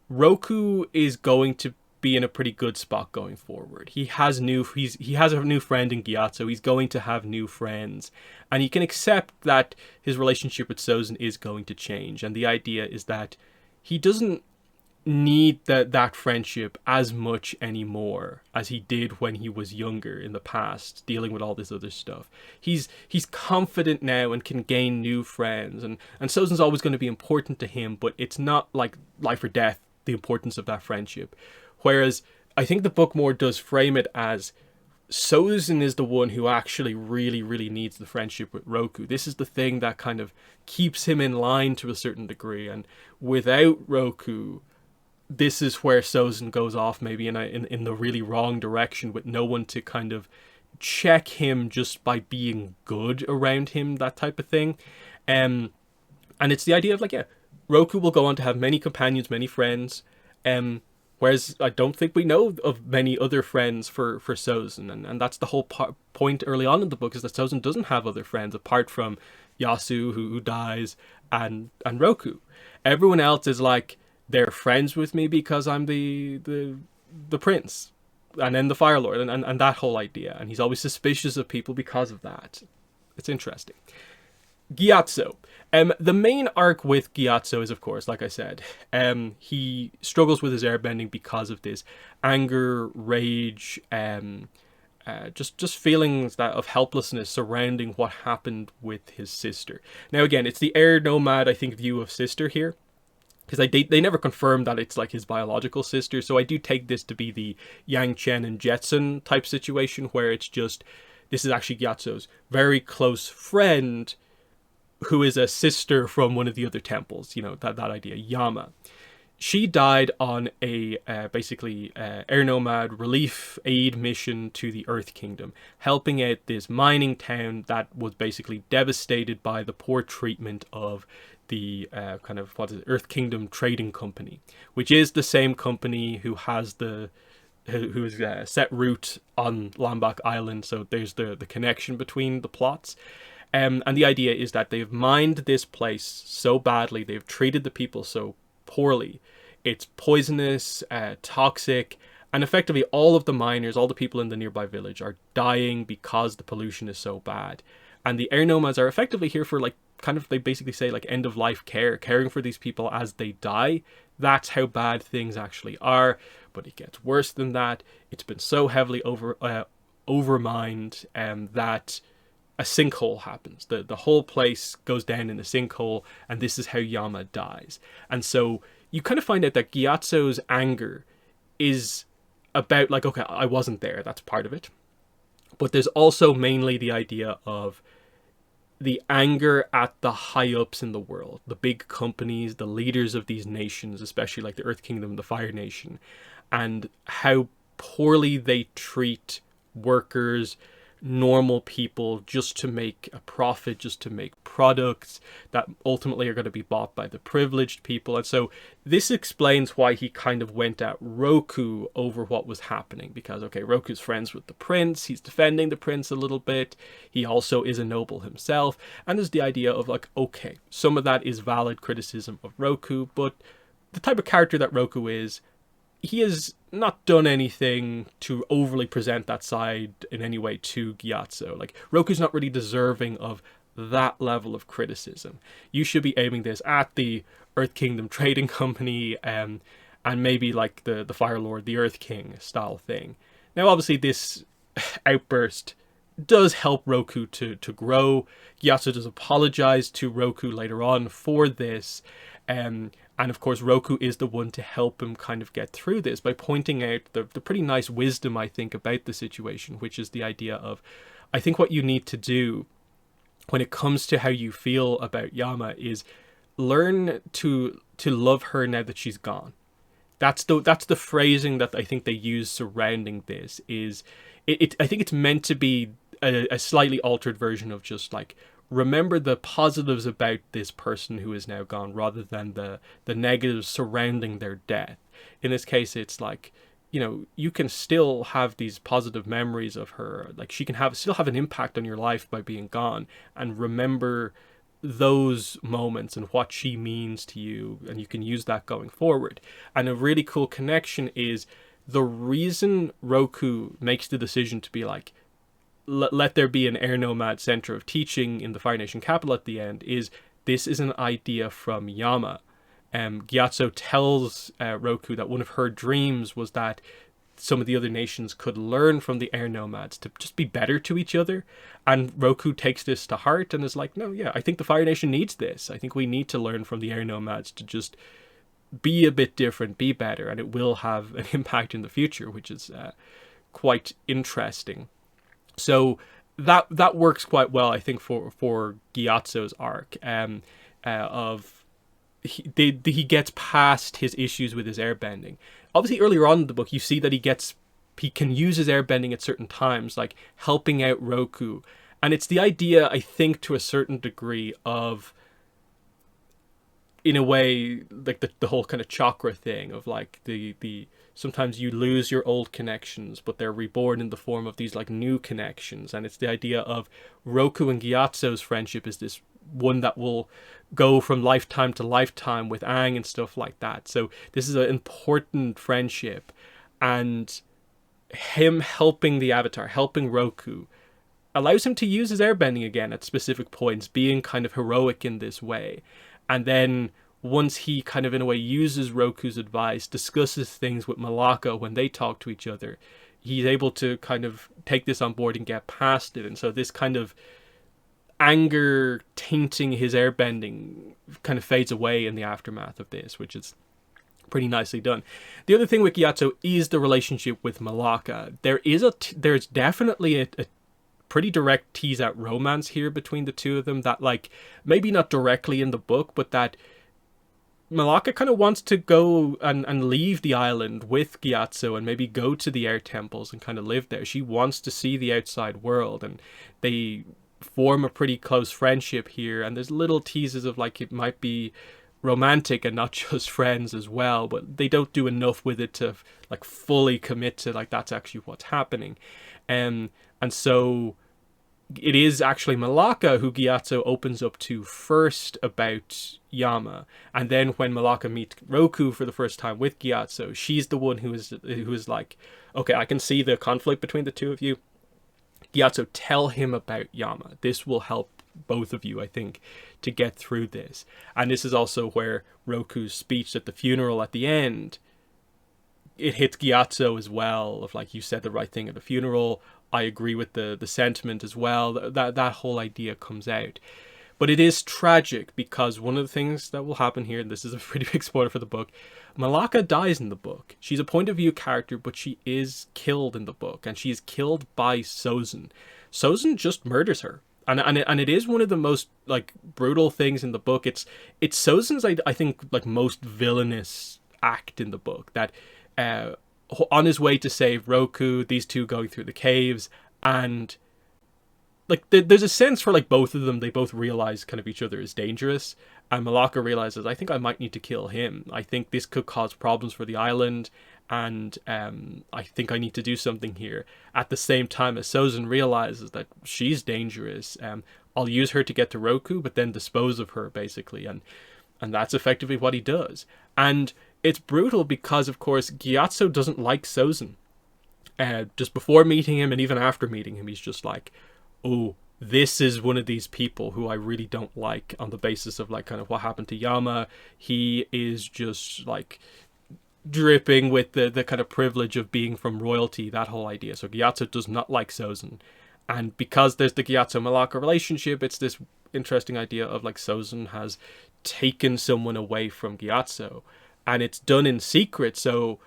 Roku is going to be in a pretty good spot going forward. He has a new friend in Gyatso. He's going to have new friends, and he can accept that his relationship with Sozin is going to change. And the idea is that he doesn't need that friendship as much anymore as he did when he was younger in the past, dealing with all this other stuff. He's confident now and can gain new friends, and Sozin's always going to be important to him, but it's not like life or death, the importance of that friendship. Whereas I think the book more does frame it as Sozin is the one who actually really, really needs the friendship with Roku. This is the thing that kind of keeps him in line to a certain degree, and without Roku, this is where Sozin goes off maybe in the really wrong direction, with no one to kind of check him just by being good around him, that type of thing. And it's the idea of like, yeah, Roku will go on to have many companions, many friends, whereas I don't think we know of many other friends for Sozin, and that's the whole point early on in the book, is that Sozin doesn't have other friends apart from Yasu, who dies, and Roku. Everyone else is like, they're friends with me because I'm the prince, and then the Fire Lord, and that whole idea. And he's always suspicious of people because of that. It's interesting. Gyatso. The main arc with Gyatso is, of course, like I said, he struggles with his airbending because of this anger, rage, just feelings of helplessness surrounding what happened with his sister. Now, again, it's the air nomad, I think, view of sister here, because they never confirmed that it's like his biological sister. So I do take this to be the Yang Chen and Jetson type situation, where it's just, this is actually Gyatso's very close friend, who is a sister from one of the other temples, you know, that idea, Yama. She died on a basically air nomad relief aid mission to the Earth Kingdom, helping out this mining town that was basically devastated by the poor treatment of the kind of, what is it, Earth Kingdom Trading Company, which is the same company who has who is set root on Lambach Island. So there's the connection between the plots. And the idea is that they've mined this place so badly, they've treated the people so poorly, it's poisonous, toxic, and effectively all of the miners, all the people in the nearby village are dying because the pollution is so bad. And the air nomads are effectively here for, like, kind of, they basically say, like, end of life care, caring for these people as they die. That's how bad things actually are. But it gets worse than that. It's been so heavily overmined that a sinkhole happens. The whole place goes down in a sinkhole, and this is how Yama dies. And so you kind of find out that Gyatso's anger is about, like, okay, I wasn't there, that's part of it. But there's also mainly the idea of the anger at the high-ups in the world, the big companies, the leaders of these nations, especially like the Earth Kingdom, the Fire Nation, and how poorly they treat workers, normal people, just to make a profit, just to make products that ultimately are going to be bought by the privileged people. And so this explains why he kind of went at Roku over what was happening, because, okay, Roku's friends with the prince, he's defending the prince a little bit, he also is a noble himself, and there's the idea of, like, okay, some of that is valid criticism of Roku, but the type of character that Roku is, he has not done anything to overly present that side in any way to Gyatso. Like, Roku's not really deserving of that level of criticism. You should be aiming this at the Earth Kingdom Trading Company, and maybe like the Fire Lord, the Earth King style thing. Now, obviously, this outburst does help Roku to grow. Gyatso does apologize to Roku later on for this, and of course, Roku is the one to help him kind of get through this by pointing out the pretty nice wisdom, I think, about the situation, which is the idea of, I think what you need to do when it comes to how you feel about Yama is learn to love her now that she's gone. That's the phrasing that I think they use surrounding this. Is I think it's meant to be a slightly altered version of just like, remember the positives about this person who is now gone, rather than the negatives surrounding their death. In this case, it's like, you know, you can still have these positive memories of her. Like, she can still have an impact on your life by being gone, and remember those moments and what she means to you, and you can use that going forward. And a really cool connection is the reason Roku makes the decision to be like, let there be an air nomad center of teaching in the Fire Nation capital at the end, is this is an idea from Yama. Gyatso tells Roku that one of her dreams was that some of the other nations could learn from the air nomads to just be better to each other. And Roku takes this to heart and is like, no, yeah, I think the Fire Nation needs this. I think we need to learn from the air nomads to just be a bit different, be better, and it will have an impact in the future, which is quite interesting. So that works quite well, I think, for Gyatso's arc. He gets past his issues with his airbending. Obviously, earlier on in the book, you see that he can use his airbending at certain times, like helping out Roku. And it's the idea, I think, to a certain degree of, in a way, like the whole kind of chakra thing of like the sometimes you lose your old connections, but they're reborn in the form of these like new connections. And it's the idea of Roku and Gyatso's friendship is this one that will go from lifetime to lifetime with Aang and stuff like that. So this is an important friendship, and him helping the Avatar, helping Roku, allows him to use his airbending again at specific points, being kind of heroic in this way. And then once he kind of in a way uses Roku's advice, discusses things with Malaka when they talk to each other, he's able to kind of take this on board and get past it. And so this kind of anger tainting his airbending kind of fades away in the aftermath of this, which is pretty nicely done. The other thing with Gyatso is the relationship with Malaka. There's definitely a pretty direct tease at romance here between the two of them, that like maybe not directly in the book, but that Malaka kind of wants to go and leave the island with Gyatso and maybe go to the air temples and kind of live there. She wants to see the outside world, and they form a pretty close friendship here, and there's little teases of like it might be romantic and not just friends as well, but they don't do enough with it to like fully commit to like that's actually what's happening. And so it is actually Malaka who Gyatso opens up to first about Yama, and then when Malaka meets Roku for the first time with Gyatso, she's the one who is like, okay, I can see the conflict between the two of you. Gyatso, tell him about Yama. This will help both of you, I think, to get through this. And this is also where Roku's speech at the funeral at the end, it hits Gyatso as well, of like, you said the right thing at the funeral. I agree with the sentiment as well. That whole idea comes out. But it is tragic because one of the things that will happen here, and this is a pretty big spoiler for the book, Malaka dies in the book. She's a point of view character, but she is killed in the book, and she is killed by Sozin. Sozin just murders her. And it is one of the most like brutal things in the book. It's Sozin's I think like most villainous act in the book, that on his way to save Roku, these two going through the caves, and like there's a sense for like both of them, they both realize kind of each other is dangerous, and Malaka realizes, I think I might need to kill him. I think this could cause problems for the island, and I think I need to do something here. At the same time as Sozin realizes that she's dangerous, I'll use her to get to Roku, but then dispose of her, basically, and that's effectively what he does. And it's brutal because, of course, Gyatso doesn't like Sozin. Just before meeting him and even after meeting him, he's just like, oh, this is one of these people who I really don't like on the basis of like kind of what happened to Yama. He is just like dripping with the kind of privilege of being from royalty, that whole idea. So Gyatso does not like Sozin. And because there's the Gyatso-Malaka relationship, it's this interesting idea of like Sozin has taken someone away from Gyatso. And it's done in secret, so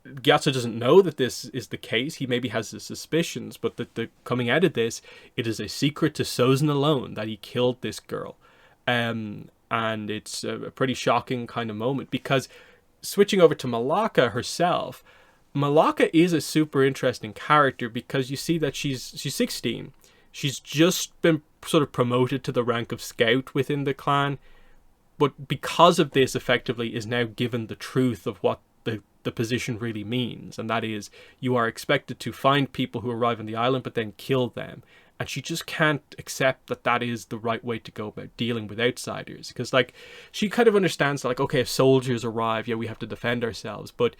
Gyatso doesn't know that this is the case. He maybe has his suspicions, but the coming out of this, it is a secret to Sozin alone that he killed this girl. And it's a pretty shocking kind of moment, because switching over to Malaka herself, Malaka is a super interesting character because you see that she's 16. She's just been sort of promoted to the rank of scout within the clan, but because of this, effectively, is now given the truth of what the position really means, and that is, you are expected to find people who arrive on the island but then kill them. And she just can't accept that that is the right way to go about dealing with outsiders, because like she kind of understands that, like, okay, if soldiers arrive, yeah, we have to defend ourselves, but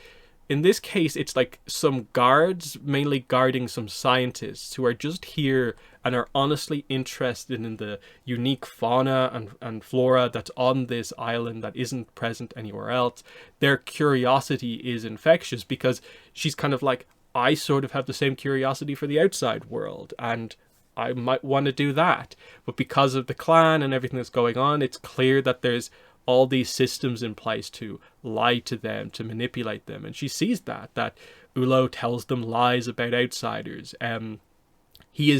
in this case it's like some guards mainly guarding some scientists who are just here and are honestly interested in the unique fauna and flora that's on this island that isn't present anywhere else. Their curiosity is infectious because she's kind of like, I sort of have the same curiosity for the outside world, and I might want to do that. But because of the clan and everything that's going on, it's clear that there's all these systems in place to lie to them, to manipulate them. And she sees that Ulo tells them lies about outsiders. He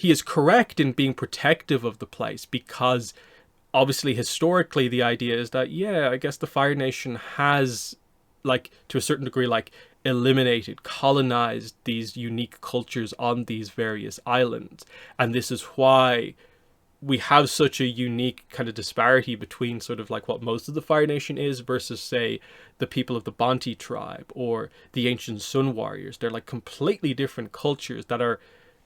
is correct in being protective of the place, because obviously historically the idea is that, yeah, I guess the Fire Nation has, like, to a certain degree, like, eliminated, colonized these unique cultures on these various islands. And this is why we have such a unique kind of disparity between sort of like what most of the Fire Nation is versus, say, the people of the Bonte tribe or the ancient Sun Warriors. They're like completely different cultures that are,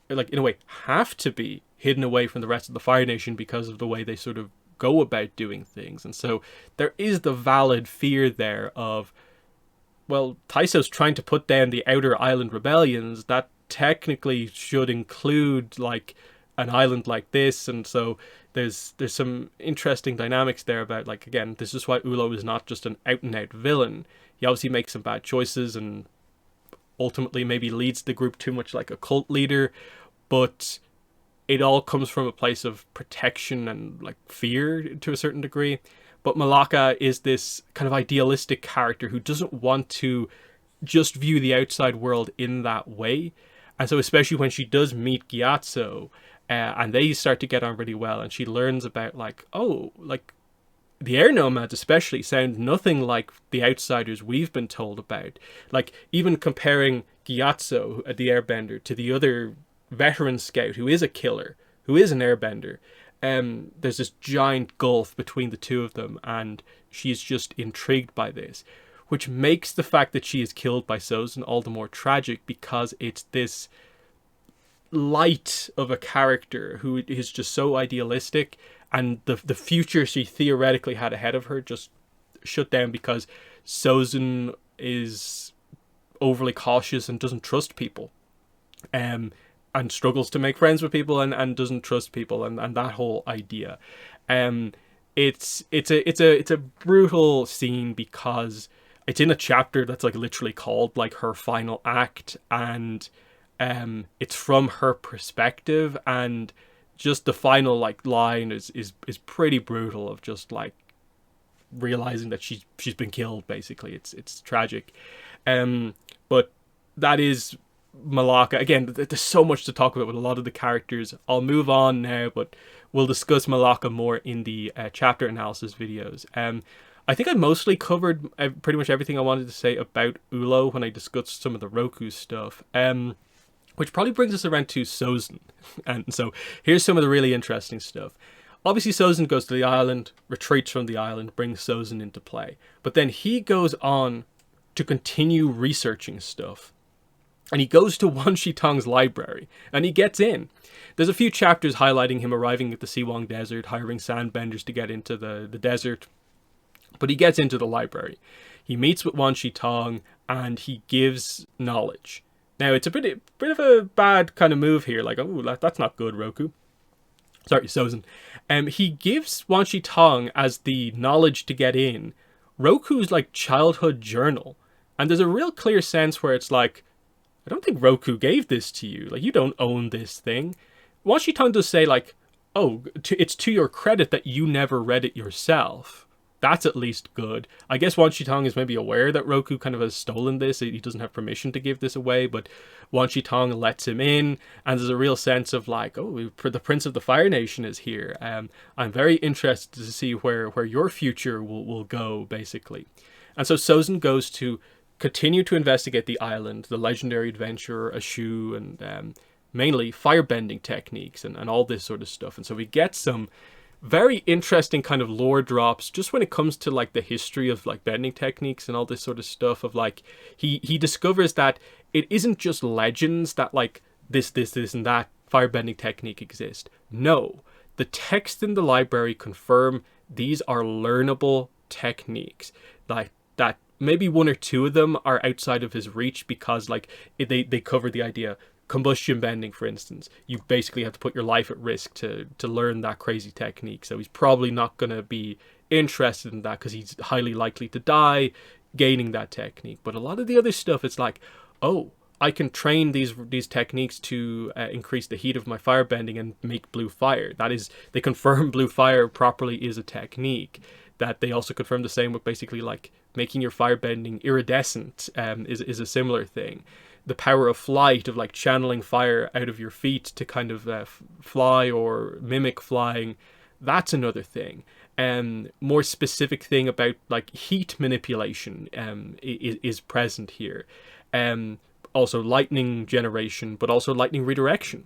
like, in a way, have to be hidden away from the rest of the Fire Nation because of the way they sort of go about doing things. And so there is the valid fear there of, well, Taiso's trying to put down the outer island rebellions. That technically should include like an island like this. And so there's some interesting dynamics there about, like, again, this is why Ulo is not just an out and out villain. He obviously makes some bad choices and ultimately maybe leads the group too much like a cult leader, but it all comes from a place of protection and like fear to a certain degree. But Malaka is this kind of idealistic character who doesn't want to just view the outside world in that way. And so especially when she does meet Gyatso, and they start to get on really well, and she learns about like, oh, like the air nomads especially sound nothing like the outsiders we've been told about. Like, even comparing Gyatso, the airbender, to the other veteran scout who is a killer, who is an airbender, there's this giant gulf between the two of them, and she's just intrigued by this, which makes the fact that she is killed by Sozin all the more tragic, because it's this light of a character who is just so idealistic, and the future she theoretically had ahead of her just shut down because Sozin is overly cautious and doesn't trust people, and struggles to make friends with people, and doesn't trust people, and that whole idea. It's a brutal scene because it's in a chapter that's like literally called like her final act, and it's from her perspective, and just the final like line is pretty brutal, of just like realizing that she's been killed. Basically, it's tragic. But that is Malaka. Again, there's so much to talk about with a lot of the characters. I'll move on now, but we'll discuss Malaka more in the chapter analysis videos. I think I mostly covered pretty much everything I wanted to say about Ulo when I discussed some of the Roku stuff. Which probably brings us around to Sozin. And so here's some of the really interesting stuff. Obviously, Sozin goes to the island, retreats from the island, brings Sozin into play. But then he goes on to continue researching stuff. And he goes to Wan Shitong's library, and he gets in. There's a few chapters highlighting him arriving at the Siwang Desert, hiring sandbenders to get into the desert. But he gets into the library. He meets with Wan Shitong, and he gives knowledge. Now, it's a bit of a bad kind of move here. Like, oh, that's not good, Roku. Sorry, Sozin. He gives Wan Shitong as the knowledge to get in Roku's like childhood journal. And there's a real clear sense where it's like, I don't think Roku gave this to you. Like, you don't own this thing. Wan Shitong does say like, oh, it's to your credit that you never read it yourself. That's at least good. I guess Wan Shitong is maybe aware that Roku kind of has stolen this. He doesn't have permission to give this away, but Wan Shitong lets him in, and there's a real sense of like, oh, the Prince of the Fire Nation is here. I'm very interested to see where your future will go, basically. And so Sozin goes to continue to investigate the island, the legendary adventurer Yasu, and mainly firebending techniques and all this sort of stuff. And so we get some very interesting kind of lore drops just when it comes to like the history of like bending techniques and all this sort of stuff. Of like, he discovers that it isn't just legends that like this and that firebending technique exist. No, the texts in the library confirm these are learnable techniques. Like that maybe one or two of them are outside of his reach because like they cover the idea. Combustion bending, for instance, you basically have to put your life at risk to learn that crazy technique. So he's probably not going to be interested in that because he's highly likely to die gaining that technique. But a lot of the other stuff, it's like, oh, I can train these techniques to increase the heat of my firebending and make blue fire. That is, they confirm blue fire properly is a technique. That they also confirm the same with basically like making your firebending iridescent is a similar thing. The power of flight, of like channeling fire out of your feet to kind of fly or mimic flying, that's another thing. More specific thing about like heat manipulation is present here. Also lightning generation, but also lightning redirection,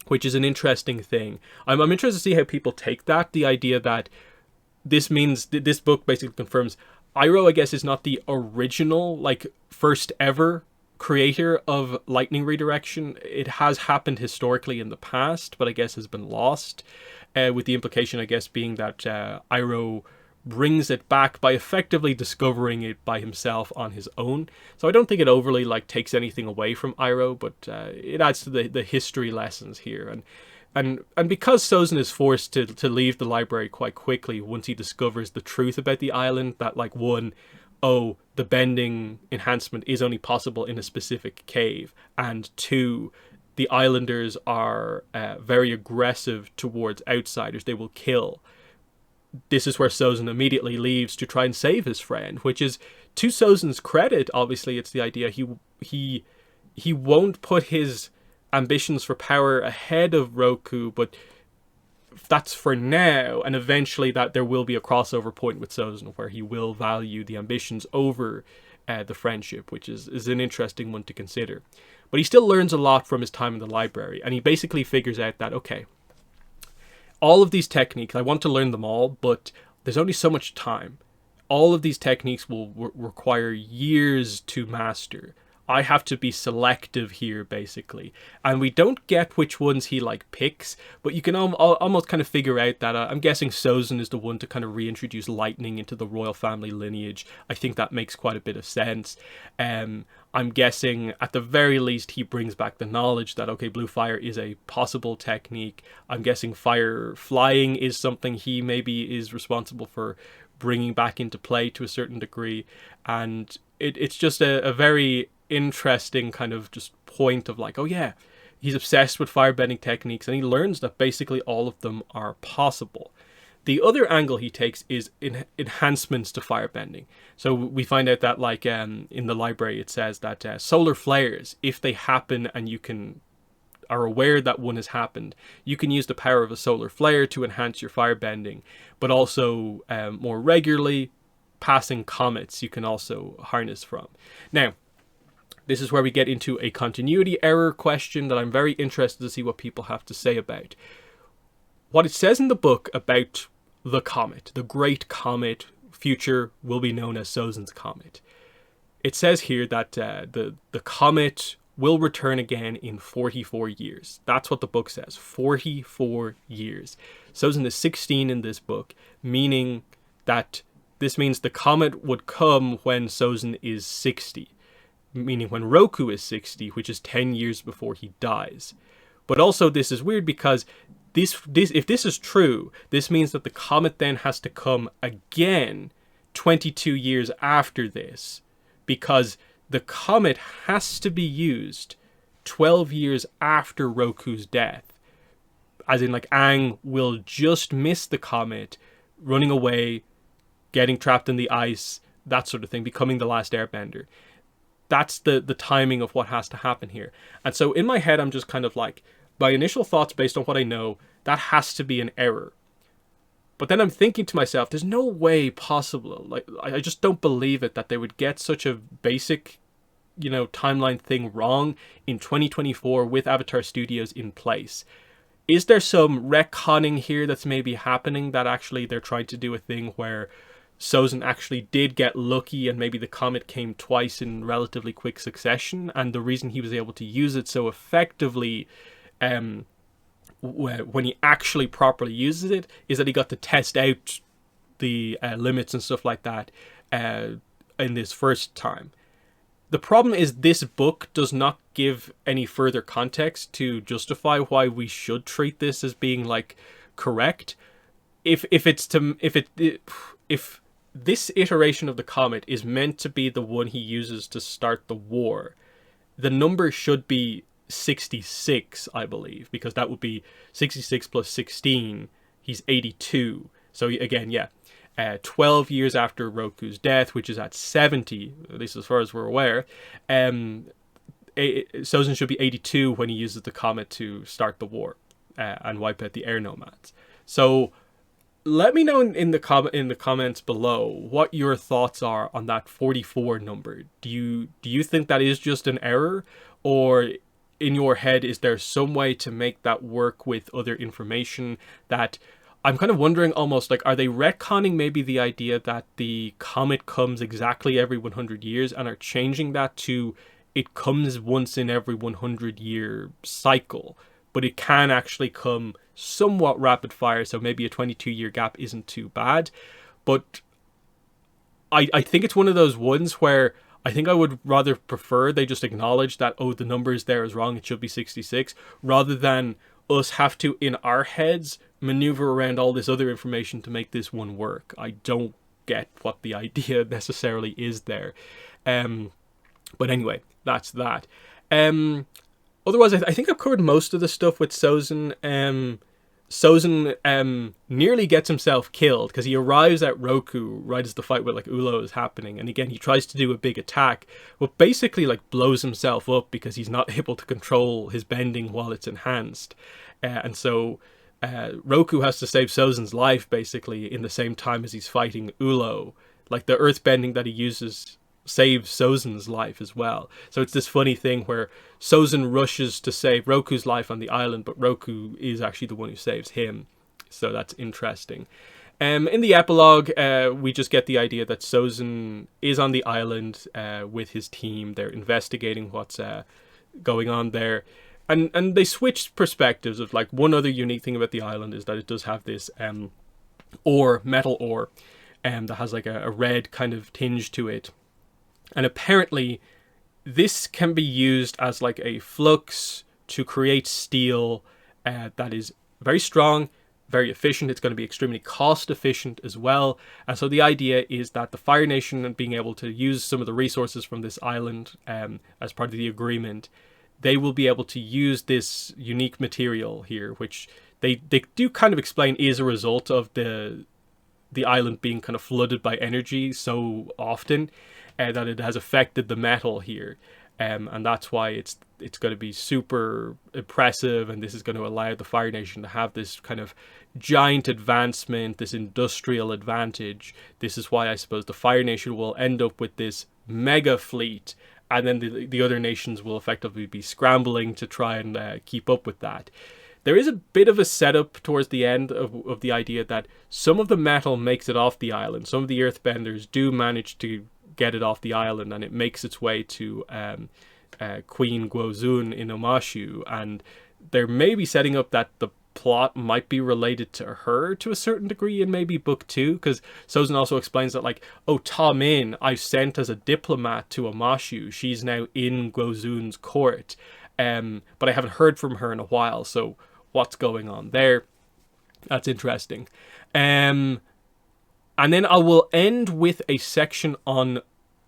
which is an interesting thing. I'm interested to see how people take that. The idea that this means this book basically confirms Iroh, I guess, is not the original like first ever creator of lightning redirection. It has happened historically in the past, but I guess has been lost, with the implication, I guess, being that Iroh brings it back by effectively discovering it by himself on his own. So I don't think it overly takes anything away from Iroh, but it adds to the history lessons here. And because Sozin is forced to leave the library quite quickly once he discovers the truth about the island, that one, oh, the bending enhancement is only possible in a specific cave, and two, the islanders are very aggressive towards outsiders. They will kill. This is where Sozin immediately leaves to try and save his friend, which is, to Sozin's credit, obviously, it's the idea he won't put his ambitions for power ahead of Roku, but that's for now, and eventually that there will be a crossover point with Sozin where he will value the ambitions over the friendship, which is an interesting one to consider. But he still learns a lot from his time in the library, and he basically figures out that, okay, all of these techniques, I want to learn them all, but there's only so much time. All of these techniques will require years to master. I have to be selective here, basically. And we don't get which ones he picks, but you can almost kind of figure out that I'm guessing Sozin is the one to kind of reintroduce lightning into the royal family lineage. I think that makes quite a bit of sense. I'm guessing at the very least he brings back the knowledge that, okay, blue fire is a possible technique. I'm guessing fire flying is something he maybe is responsible for bringing back into play to a certain degree. And it's just a very interesting kind of just point of oh yeah, he's obsessed with firebending techniques, and he learns that basically all of them are possible. The other angle he takes is enhancements to firebending. So we find out that in the library it says that solar flares, if they happen and you are aware that one has happened, you can use the power of a solar flare to enhance your firebending. But also more regularly, passing comets you can also harness from. Now, this is where we get into a continuity error question that I'm very interested to see what people have to say about. What it says in the book about the comet, the great comet, future will be known as Sozin's comet. It says here that the comet will return again in 44 years. That's what the book says, 44 years. Sozin is 16 in this book, meaning that this means the comet would come when Sozin is 60. Meaning when Roku is 60, which is 10 years before he dies. But also this is weird because this if this is true, this means that the comet then has to come again 22 years after this, because the comet has to be used 12 years after Roku's death. As in Aang will just miss the comet, running away, getting trapped in the ice, that sort of thing, becoming the last airbender. That's the timing of what has to happen here. And so in my head, I'm just kind of my initial thoughts based on what I know, that has to be an error. But then I'm thinking to myself, there's no way possible. I just don't believe it that they would get such a basic, timeline thing wrong in 2024 with Avatar Studios in place. Is there some retconning here that's maybe happening, that actually they're trying to do a thing where Sozin actually did get lucky and maybe the comet came twice in relatively quick succession, and the reason he was able to use it so effectively when he actually properly uses it is that he got to test out the limits and stuff like that in this first time. The problem is this book does not give any further context to justify why we should treat this as being correct. If this iteration of the comet is meant to be the one he uses to start the war, the number should be 66, I believe, because that would be 66 plus 16. He's 82. So again, yeah, 12 years after Roku's death, which is at 70, at least as far as we're aware, Sozin should be 82 when he uses the comet to start the war and wipe out the air nomads. So let me know in the comments below what your thoughts are on that 44 number. Do you think that is just an error, or in your head is there some way to make that work with other information? That I'm kind of wondering almost are they retconning maybe the idea that the comet comes exactly every 100 years and are changing that to it comes once in every 100-year cycle, but it can actually come somewhat rapid fire, so maybe a 22-year gap isn't too bad. But I think it's one of those ones where I think I would rather prefer they just acknowledge that, oh, the numbers there is wrong, it should be 66, rather than us have to, in our heads, maneuver around all this other information to make this one work. I don't get what the idea necessarily is there. But anyway, that's that. Otherwise, I think I've covered most of the stuff with Sozin. Sozin nearly gets himself killed because he arrives at Roku right as the fight with like Ulo is happening, and again he tries to do a big attack, but basically like blows himself up because he's not able to control his bending while it's enhanced, and so Roku has to save Sozin's life basically in the same time as he's fighting Ulo. Like the earth bending that he uses saves Sozin's life as well. So it's this funny thing where Sozin rushes to save Roku's life on the island, but Roku is actually the one who saves him. So that's interesting. In the epilogue, we just get the idea that Sozin is on the island with his team. They're investigating what's going on there. And they switch perspectives of like one other unique thing about the island is that it does have this metal ore, that has like a red kind of tinge to it. And apparently this can be used as like a flux to create steel that is very strong, very efficient. It's going to be extremely cost efficient as well. And so the idea is that the Fire Nation, and being able to use some of the resources from this island as part of the agreement, they will be able to use this unique material here, which they do kind of explain is a result of the island being kind of flooded by energy so often. That it has affected the metal here, and that's why it's going to be super impressive, and this is going to allow the Fire Nation to have this kind of giant advancement, this industrial advantage. This is why I suppose the Fire Nation will end up with this mega fleet, and then the other nations will effectively be scrambling to try and keep up with that. There is a bit of a setup towards the end of the idea that some of the metal makes it off the island. Some of the earthbenders do manage to get it off the island, and it makes its way to Queen Guozun in Omashu, and they're maybe setting up that the plot might be related to her to a certain degree in maybe book 2, because Sozin also explains that like, oh, Ta Min I've sent as a diplomat to Omashu, she's now in Guozun's court, but I haven't heard from her in a while, so what's going on there? That's interesting. And then I will end with a section on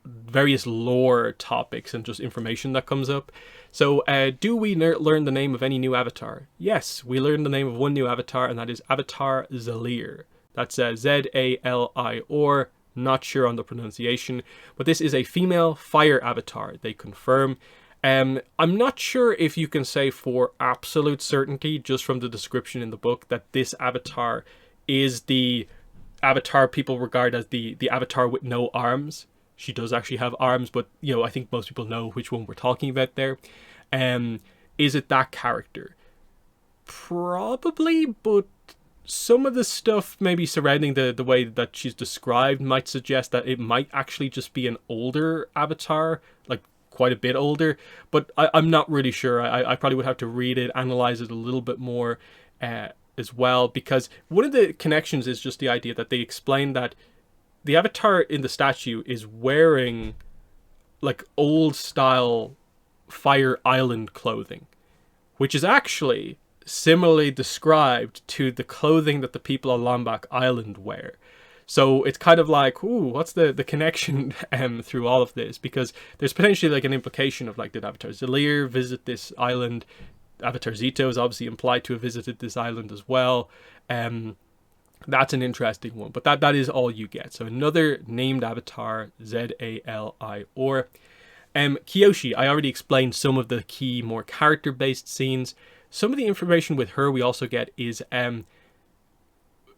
various lore topics and just information that comes up. So do we learn the name of any new avatar? Yes, we learn the name of one new avatar, and that is Avatar Zalir. That's Z-A-L-I-R, not sure on the pronunciation, but this is a female fire avatar, they confirm. I'm not sure if you can say for absolute certainty, just from the description in the book, that this avatar is the avatar people regard as the avatar with no arms. She does actually have arms, but you know, I think most people know which one we're talking about there. Is it that character? Probably, but some of the stuff maybe surrounding the way that she's described might suggest that it might actually just be an older avatar, like quite a bit older, but I'm not really sure. I probably would have to read it, analyze it a little bit more as well, because one of the connections is just the idea that they explain that the avatar in the statue is wearing like old style Fire Island clothing, which is actually similarly described to the clothing that the people on Lombok Island wear. So it's kind of like, ooh, what's the connection through all of this? Because there's potentially like an implication of like, did Avatar Zalir visit this island? Avatar Zito is obviously implied to have visited this island as well. That's an interesting one, but that is all you get. So another named avatar, Z-A-L-I-R. Kyoshi, I already explained some of the key, more character-based scenes. Some of the information with her we also get is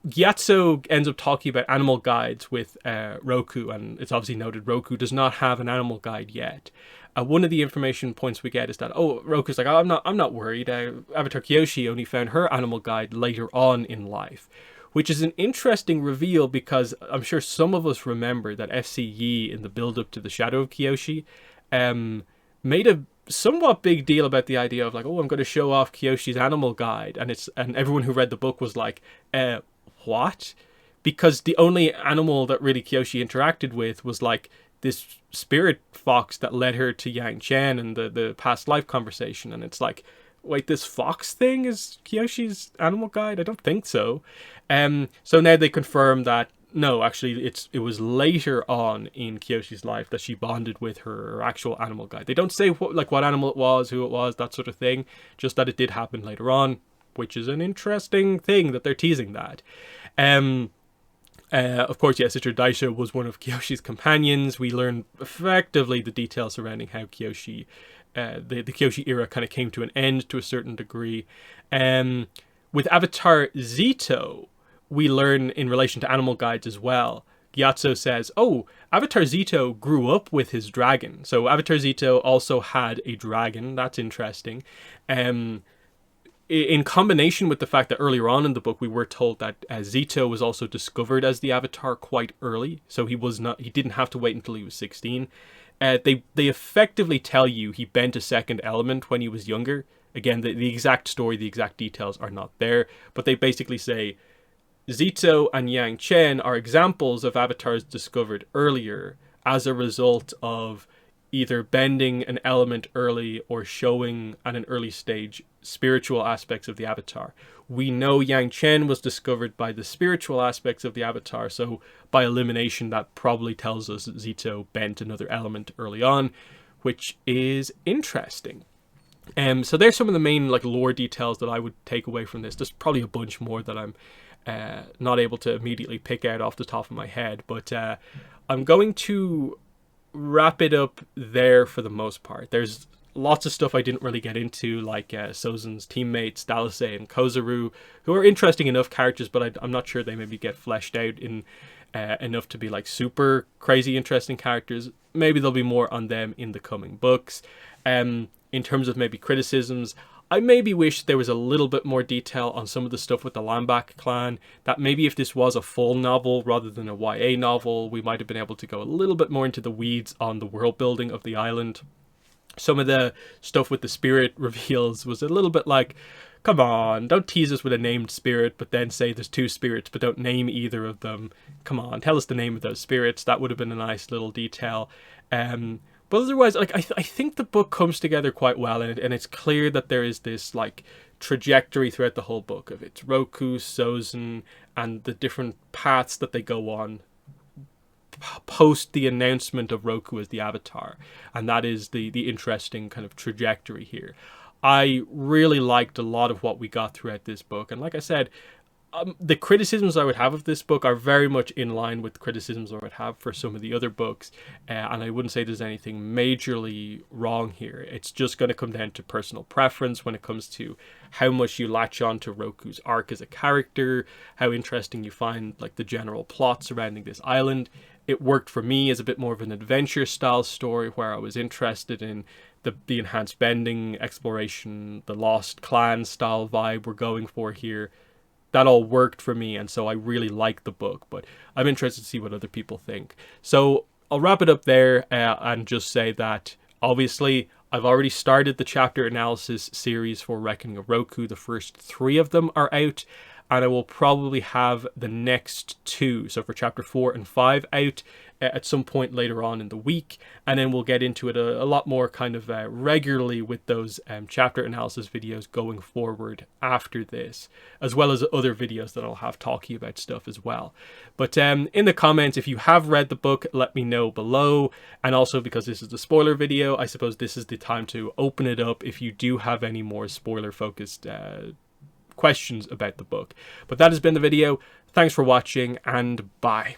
Gyatso ends up talking about animal guides with Roku, and it's obviously noted Roku does not have an animal guide yet. One of the information points we get is that, oh, Roku's like, oh, I'm not worried. Avatar Kyoshi only found her animal guide later on in life, which is an interesting reveal because I'm sure some of us remember that FCE in the build-up to the Shadow of Kyoshi made a somewhat big deal about the idea of like, oh, I'm going to show off Kyoshi's animal guide, and everyone who read the book was like, what? Because the only animal that really Kyoshi interacted with was like this spirit fox that led her to Yang Chen and the past life conversation. And it's like, wait, this fox thing is Kyoshi's animal guide? I don't think so. So now they confirm that no, actually it was later on in Kyoshi's life that she bonded with her actual animal guide. They don't say what animal it was, who it was, that sort of thing, just that it did happen later on, which is an interesting thing that they're teasing that. Of course, yeah, Sister Daisha was one of Kyoshi's companions. We learn effectively the details surrounding how Kyoshi, the Kyoshi era kind of came to an end to a certain degree. With Avatar Zito, we learn in relation to animal guides as well. Gyatso says, oh, Avatar Zito grew up with his dragon. So Avatar Zito also had a dragon. That's interesting. In combination with the fact that earlier on in the book we were told that Zito was also discovered as the Avatar quite early, so he didn't have to wait until he was 16. They effectively tell you he bent a second element when he was younger. Again, the exact story, the exact details are not there, but they basically say Zito and Yang Chen are examples of avatars discovered earlier as a result of either bending an element early or showing at an early stage spiritual aspects of the avatar. We know Yang Chen was discovered by the spiritual aspects of the avatar, so by elimination that probably tells us that Zito bent another element early on, which is interesting. So there's some of the main lore details that I would take away from this. There's probably a bunch more that I'm not able to immediately pick out off the top of my head, but I'm going to wrap it up there for the most part. There's lots of stuff I didn't really get into, like Sozin's teammates, Dalase and Kozaru, who are interesting enough characters, but I'm not sure they maybe get fleshed out in enough to be super crazy interesting characters. Maybe there'll be more on them in the coming books. In terms of maybe criticisms, I maybe wish there was a little bit more detail on some of the stuff with the Lambak clan, that maybe if this was a full novel rather than a YA novel, we might have been able to go a little bit more into the weeds on the world building of the island. Some of the stuff with the spirit reveals was a little bit like, come on, don't tease us with a named spirit, but then say there's two spirits, but don't name either of them. Come on, tell us the name of those spirits. That would have been a nice little detail. But otherwise, I think the book comes together quite well, and it's clear that there is this trajectory throughout the whole book of it's Roku, Sozin, and the different paths that they go on post the announcement of Roku as the Avatar, and that is the interesting kind of trajectory here. I really liked a lot of what we got throughout this book, and like I said, the criticisms I would have of this book are very much in line with criticisms I would have for some of the other books, and I wouldn't say there's anything majorly wrong here. It's just going to come down to personal preference when it comes to how much you latch on to Roku's arc as a character, how interesting you find the general plot surrounding this island. It worked for me as a bit more of an adventure style story where I was interested in the enhanced bending, exploration, the Lost Clan style vibe we're going for here. That all worked for me, and so I really like the book, but I'm interested to see what other people think. So I'll wrap it up there and just say that obviously I've already started the chapter analysis series for Reckoning of Roku. The first 3 of them are out, and I will probably have the next 2, so for chapter 4 and 5 out at some point later on in the week, and then we'll get into it a lot more kind of regularly with those chapter analysis videos going forward after this, as well as other videos that I'll have talking about stuff as well. But in the comments, if you have read the book, let me know below, and also because this is the spoiler video, I suppose this is the time to open it up if you do have any more spoiler focused questions about the book. But that has been the video. Thanks for watching, and bye.